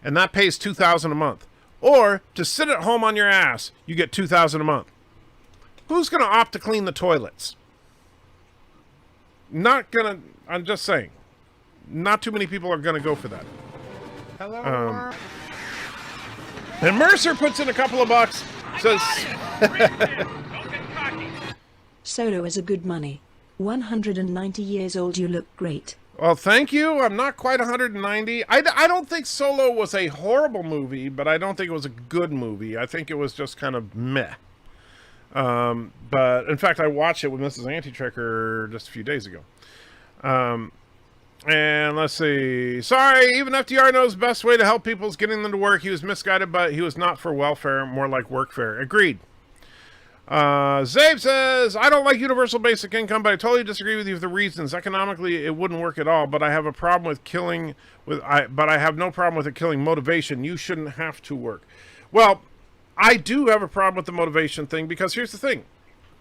and that pays $2,000 a month, or to sit at home on your ass, you get $2,000 a month. Who's going to opt to clean the toilets? Not gonna. I'm just saying. Not too many people are gonna go for that. Hello. And Mercer puts in a couple of bucks. Says. Solo is a good money. 190 years old. You look great. Well, thank you. I'm not quite 190. I don't think Solo was a horrible movie, but I don't think it was a good movie. I think it was just kind of meh. But in fact, I watched it with Mrs. Antitricker just a few days ago. And let's see. Sorry, even FDR knows the best way to help people is getting them to work. He was misguided, but he was not for welfare, more like workfare. Agreed. Zabe says, I don't like universal basic income, but I totally disagree with you with the reasons. Economically, it wouldn't work at all, but I have a problem with but I have no problem with it killing motivation. You shouldn't have to work. Well, I do have a problem with the motivation thing, because here's the thing.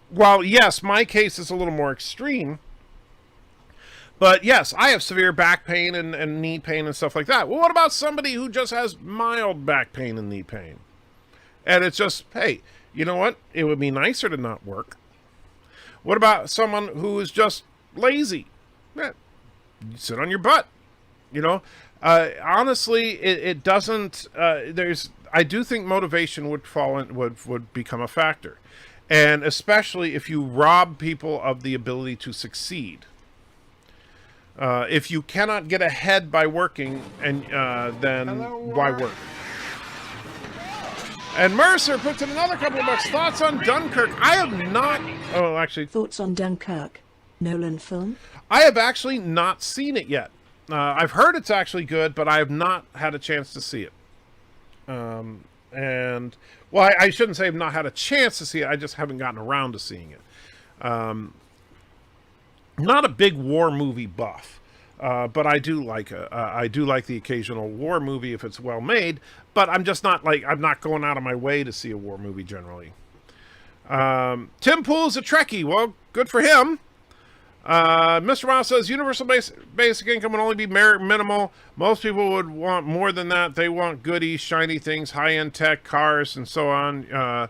While, yes, my case is a little more extreme, but yes, I have severe back pain and knee pain and stuff like that. Well, what about somebody who just has mild back pain and knee pain? And it's just, hey, you know what? It would be nicer to not work. What about someone who is just lazy? Yeah, you sit on your butt. You know, honestly, it doesn't. I do think motivation would would become a factor, and especially if you rob people of the ability to succeed. If you cannot get ahead by working, and then why work? And Mercer puts in another couple of bucks. Thoughts on Dunkirk? I have not. Oh, actually. Thoughts on Dunkirk? Nolan film? I have actually not seen it yet. I've heard it's actually good, but I have not had a chance to see it. And, well, I shouldn't say I've not had a chance to see it. I just haven't gotten around to seeing it. Not a big war movie buff. But I do like the occasional war movie if it's well made. But I'm just not I'm not going out of my way to see a war movie generally. Tim Pool's a Trekkie. Well, good for him. Mr. Miles says universal basic income would only be minimal. Most people would want more than that. They want goodies, shiny things, high-end tech, cars, and so on.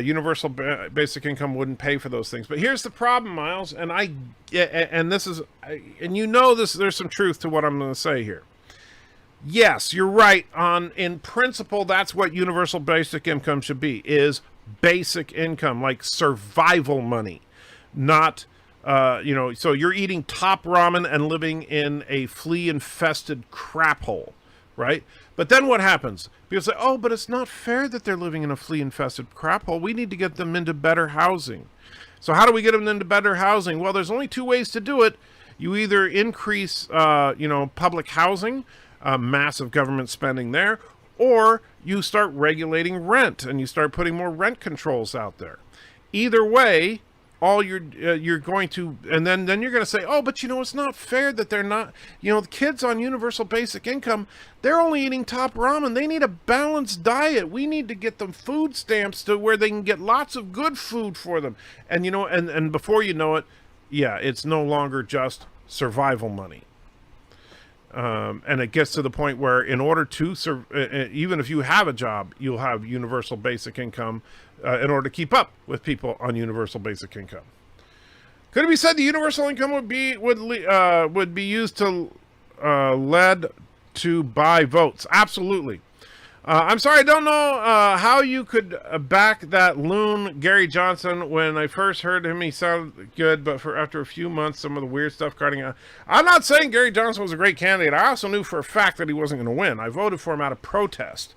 Universal basic income wouldn't pay for those things. But here's the problem, Miles, and this is, and you know this. There's some truth to what I'm going to say here. Yes, you're right. In principle, that's what universal basic income should be: is basic income, like survival money, not. So you're eating top ramen and living in a flea-infested crap hole, right? But then what happens? People say, oh, but it's not fair that they're living in a flea-infested crap hole. We need to get them into better housing. So how do we get them into better housing? Well, there's only two ways to do it. You either increase, public housing, massive government spending there, or you start regulating rent and you start putting more rent controls out there. Either way, all you're going to, and then you're going to say, oh, but it's not fair that they're not, the kids on universal basic income, they're only eating top ramen. They need a balanced diet. We need to get them food stamps to where they can get lots of good food for them. And and before you know it, yeah, it's no longer just survival money. And it gets to the point where in order to even if you have a job, you'll have universal basic income in order to keep up with people on universal basic income. Could it be said the universal income would be used to led to buy votes? Absolutely. I'm sorry, I don't know how you could back that loon Gary Johnson. When I first heard him, he sounded good, but after a few months, some of the weird stuff starting out. I'm not saying Gary Johnson was a great candidate. I also knew for a fact that he wasn't going to win. I voted for him out of protest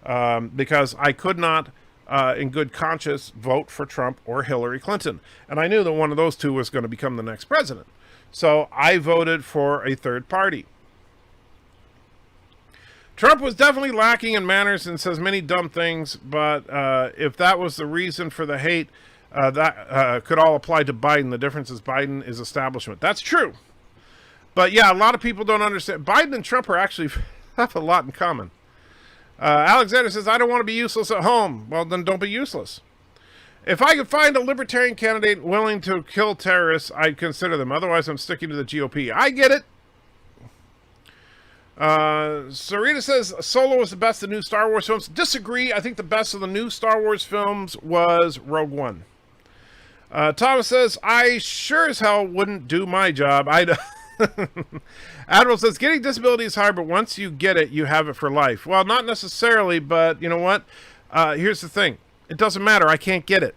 because I could not, in good conscience, vote for Trump or Hillary Clinton. And I knew that one of those two was going to become the next president. So I voted for a third party. Trump was definitely lacking in manners and says many dumb things, but if that was the reason for the hate, that could all apply to Biden. The difference is Biden is establishment. That's true. But yeah, a lot of people don't understand. Biden and Trump actually have a lot in common. Alexander says, I don't want to be useless at home. Well, then don't be useless. If I could find a libertarian candidate willing to kill terrorists, I'd consider them. Otherwise, I'm sticking to the GOP. I get it. Sarita says Solo was the best of the new Star Wars films. Disagree. I think the best of the new Star Wars films was Rogue One. Thomas says, I sure as hell wouldn't do my job. Admiral says, getting disability is hard, but once you get it, you have it for life. Well, not necessarily, but you know what? Here's the thing. It doesn't matter. I can't get it.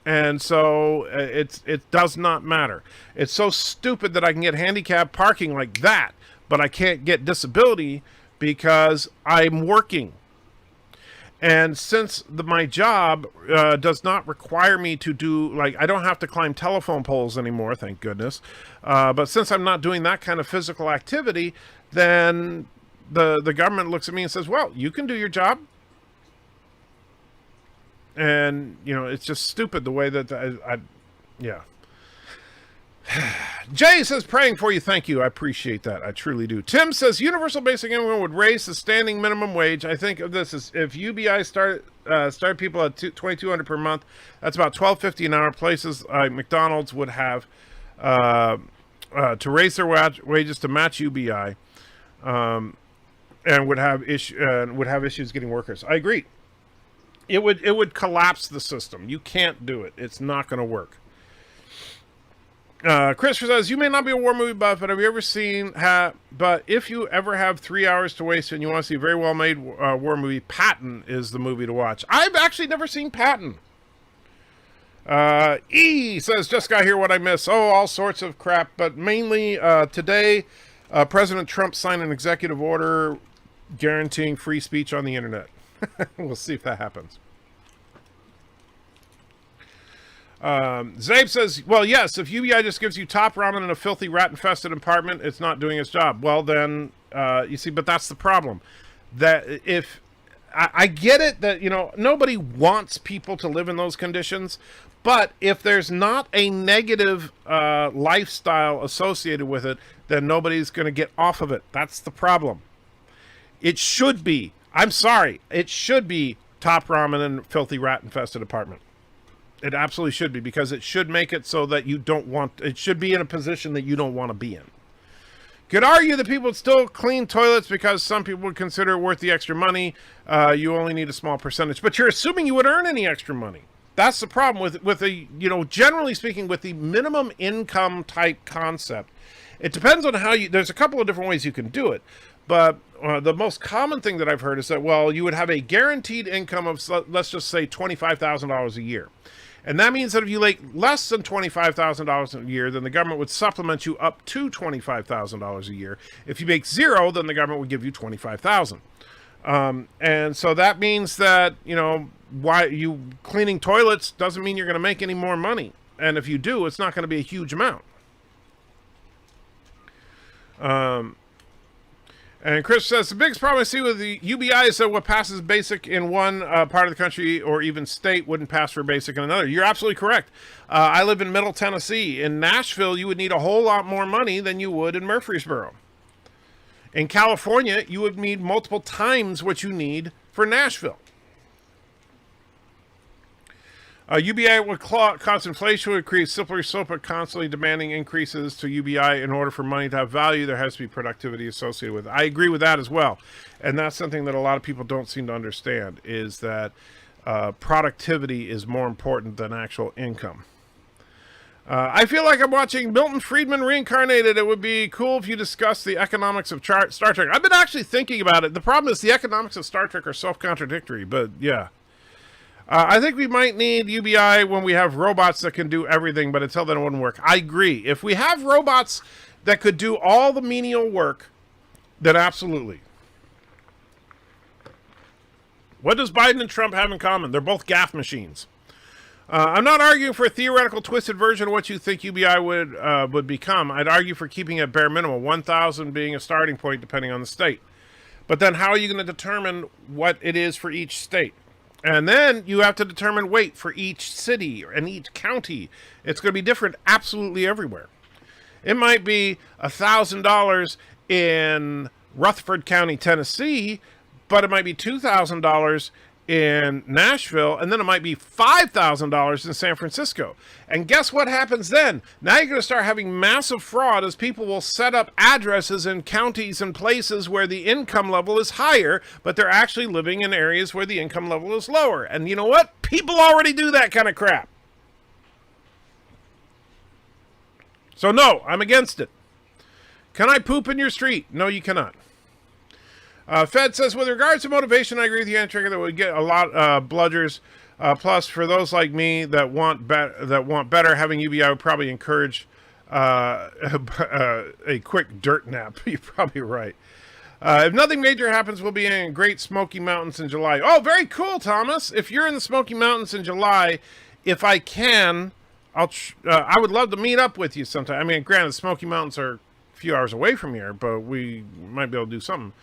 And so it does not matter. It's so stupid that I can get handicapped parking like that, but I can't get disability because I'm working. And since my job does not require me to do, like, I don't have to climb telephone poles anymore, thank goodness. But since I'm not doing that kind of physical activity, then the government looks at me and says, well, you can do your job. And, you know, it's just stupid the way that yeah. Jay says, praying for you. Thank you. I appreciate that. I truly do. Tim says, universal basic income would raise the standing minimum wage. I think of this as if UBI start people at $2,200 per month. That's about $12.50 an hour. Places like McDonald's would have to raise their wages to match UBI, and would have issues getting workers. I agree. It would collapse the system. You can't do it. It's not going to work. Christopher says, you may not be a war movie buff, but have you ever seen, but if you ever have 3 hours to waste and you want to see a very well-made war movie, Patton is the movie to watch. I've actually never seen Patton. E says, just got here what I miss. Oh, all sorts of crap, but mainly today, President Trump signed an executive order guaranteeing free speech on the internet. We'll see if that happens. Zabe says, well, yes, if UBI just gives you top ramen in a filthy rat-infested apartment, it's not doing its job. Well, then, you see, but that's the problem. That if, I get it that, you know, nobody wants people to live in those conditions, but if there's not a negative lifestyle associated with it, then nobody's going to get off of it. That's the problem. It should be, I'm sorry, it should be top ramen in a filthy rat-infested apartment. It absolutely should be, because it should make it so that you don't want, it should be in a position that you don't want to be in. Could argue that people would still clean toilets because some people would consider it worth the extra money. You only need a small percentage, but you're assuming you would earn any extra money. That's the problem with a, you know, generally speaking, with the minimum income type concept. It depends on how you, there's a couple of different ways you can do it. But the most common thing that I've heard is that, well, you would have a guaranteed income of, let's just say, $25,000 a year. And that means that if you make less than $25,000 a year, then the government would supplement you up to $25,000 a year. If you make zero, then the government would give you $25,000. And so that means that, you know, why you cleaning toilets doesn't mean you're going to make any more money. And if you do, it's not going to be a huge amount. And Chris says, the biggest problem I see with the UBI is that what passes basic in one part of the country or even state wouldn't pass for basic in another. You're absolutely correct. I live in Middle Tennessee. In Nashville, you would need a whole lot more money than you would in Murfreesboro. In California, you would need multiple times what you need for Nashville. UBI would cause inflation, would create slippery slope of constantly demanding increases to UBI. In order for money to have value, there has to be productivity associated with it. I agree with that as well. And that's something that a lot of people don't seem to understand, is that productivity is more important than actual income. I feel like I'm watching Milton Friedman reincarnated. It would be cool if you discussed the economics of Star Trek. I've been actually thinking about it. The problem is the economics of Star Trek are self-contradictory, but yeah. I think we might need UBI when we have robots that can do everything, but until then it wouldn't work. I agree. If we have robots that could do all the menial work, then absolutely. What does Biden and Trump have in common? They're both gaff machines. I'm not arguing for a theoretical twisted version of what you think UBI would become. I'd argue for keeping it bare minimum, 1,000 being a starting point depending on the state. But then how are you going to determine what it is for each state? And then you have to determine weight for each city and each county. It's going to be different absolutely everywhere. It might be $1,000 in Rutherford County, Tennessee, but it might be $2,000 in Nashville, and then it might be $5,000 in San Francisco. And guess what happens then? Now you're going to start having massive fraud, as people will set up addresses in counties and places where the income level is higher, but they're actually living in areas where the income level is lower. And you know what? People already do that kind of crap. So no, I'm against it. Can I poop in your street? No, you cannot. Fed says, with regards to motivation, I agree with the Antrigger that would get a lot bludgers. Plus, for those like me that want better, having UBI would probably encourage a quick dirt nap. You're probably right. If nothing major happens, we'll be in Great Smoky Mountains in July. Oh, very cool, Thomas. If you're in the Smoky Mountains in July, if I can, I would love to meet up with you sometime. I mean, granted, the Smoky Mountains are a few hours away from here, but we might be able to do something.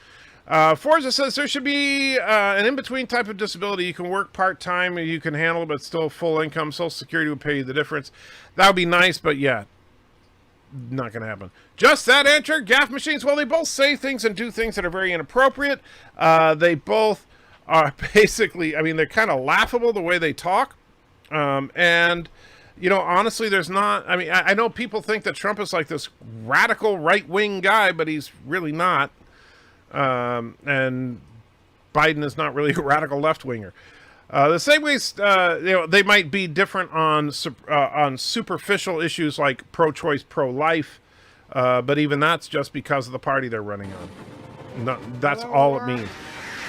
Forza says there should be an in-between type of disability. You can work part-time, you can handle it, but still full income. Social Security would pay you the difference. That would be nice, but yeah, not going to happen. Just that answer, gaff machines. Well, they both say things and do things that are very inappropriate. They both are basically, I mean, they're kind of laughable the way they talk. And, you know, honestly, there's not, I mean, I know people think that Trump is like this radical right-wing guy, but he's really not. And Biden is not really a radical left-winger. The same way, you know, they might be different on superficial issues like pro-choice, pro-life, but even that's just because of the party they're running on. No, that's all it means.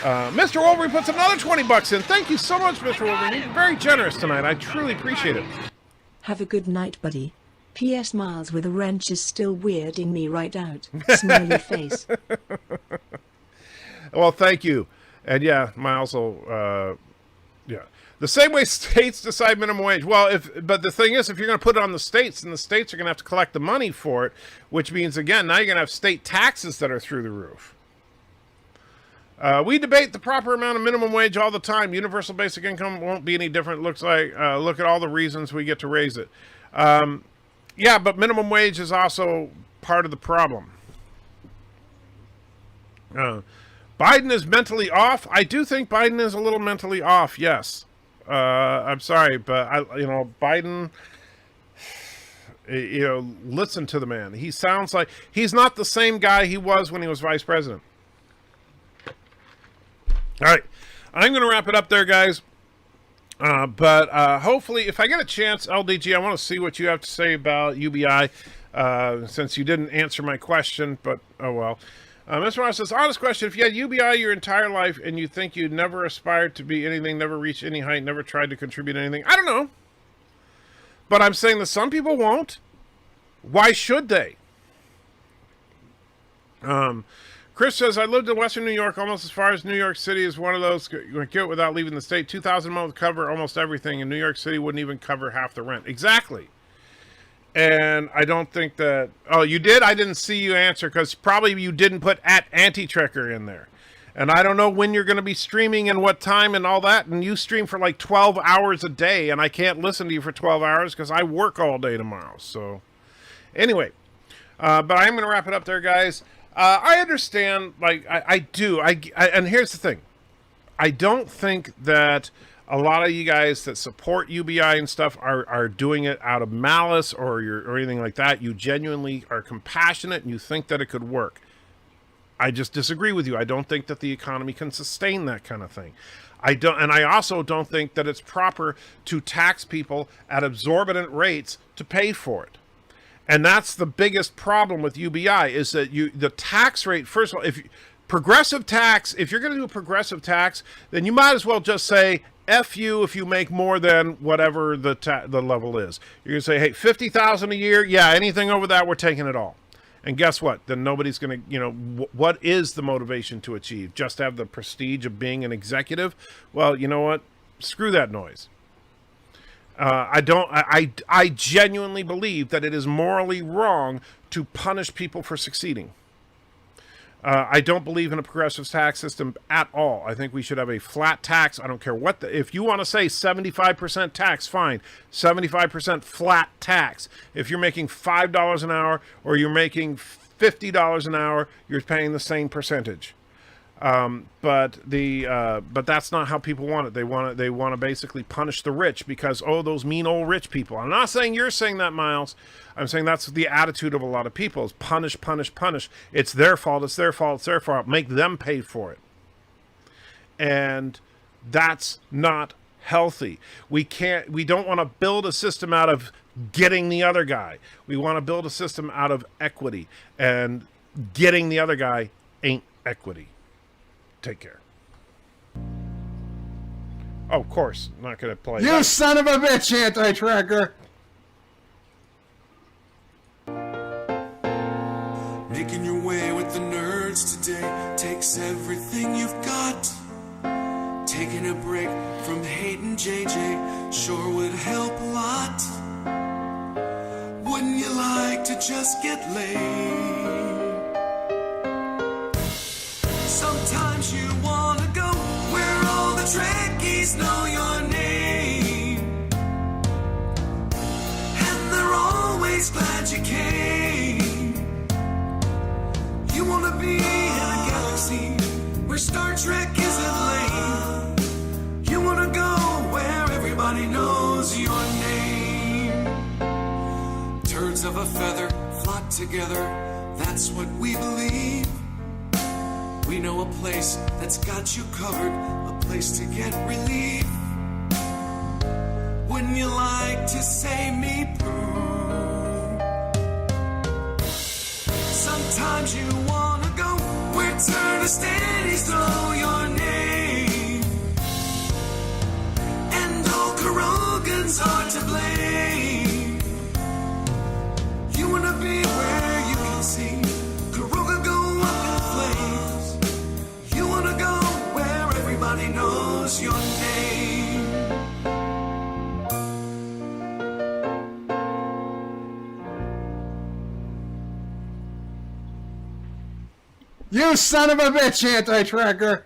Mr. Wolverine puts another 20 bucks in. Thank you so much, Mr. Wolverine. You're very generous tonight. I truly appreciate it. Have a good night, buddy. P.S. Miles with a wrench is still weirding me right out. Smiley face. Well, thank you. And yeah, Miles will, yeah. The same way states decide minimum wage. Well, but the thing is, if you're going to put it on the states, then the states are going to have to collect the money for it, which means, again, now you're going to have state taxes that are through the roof. We debate the proper amount of minimum wage all the time. Universal basic income won't be any different. Looks like, look at all the reasons we get to raise it. Yeah, but minimum wage is also part of the problem. Biden is mentally off. I do think Biden is a little mentally off, yes. I'm sorry, but, Biden, listen to the man. He sounds like he's not the same guy he was when he was vice president. All right, I'm going to wrap it up there, guys. But hopefully, if I get a chance, LDG, I want to see what you have to say about UBI, since you didn't answer my question, but oh well. Mr. Ross says, honest question, if you had UBI your entire life and you think you never aspired to be anything, never reached any height, never tried to contribute anything, I don't know. But I'm saying that some people won't. Why should they? Chris says, I lived in Western New York almost as far as New York City is one of those you get without leaving the state. 2,000 a month would cover almost everything, and New York City wouldn't even cover half the rent. Exactly. And I don't think that... Oh, you did? I didn't see you answer, because probably you didn't put @Anti-Trekker in there. And I don't know when you're going to be streaming and what time and all that, and you stream for like 12 hours a day, and I can't listen to you for 12 hours because I work all day tomorrow. So, anyway. But I am going to wrap it up there, guys. I understand, like, I do. And here's the thing. I don't think that a lot of you guys that support UBI and stuff are doing it out of malice or anything like that. You genuinely are compassionate and you think that it could work. I just disagree with you. I don't think that the economy can sustain that kind of thing. I also don't think that it's proper to tax people at exorbitant rates to pay for it. And that's the biggest problem with UBI is that the tax rate, first of all, if you're going to do a progressive tax, then you might as well just say, F you if you make more than whatever the level is. You're going to say, hey, $50,000 a year, yeah, anything over that, we're taking it all. And guess what? Then nobody's going to, what is the motivation to achieve? Just have the prestige of being an executive? Well, you know what? Screw that noise. I genuinely believe that it is morally wrong to punish people for succeeding. I don't believe in a progressive tax system at all. I think we should have a flat tax. I don't care what if you want to say 75% tax, fine. 75% flat tax. If you're making $5 an hour or you're making $50 an hour, you're paying the same percentage. But that's not how people want it. They want to basically punish the rich because, those mean old rich people. I'm not saying you're saying that, Miles. I'm saying that's the attitude of a lot of people is punish, punish, punish. It's their fault. It's their fault. It's their fault. Make them pay for it. And that's not healthy. We don't want to build a system out of getting the other guy. We want to build a system out of equity, and getting the other guy ain't equity. Take care. Oh, of course. I'm not going to play You that. son of a bitch, Anti-Tracker! Making your way with the nerds today. everything you've got. Taking a break from hating JJ sure would help a lot. Wouldn't you like to just get laid? Sometimes you wanna go where all the Trekkies know your name, and they're always glad you came. You wanna be in a galaxy where Star Trek isn't lame. You wanna go where everybody knows your name. Turds of a feather flock together, that's what we believe. We know a place that's got you covered, a place to get relief. Wouldn't you like to say me poo? Sometimes you wanna go where Turnisteadies know your name, and all Kurogans are to blame. You wanna be where you can see Kuroga go up in flames. You wanna go where everybody knows your name. You son of a bitch, anti-tracker!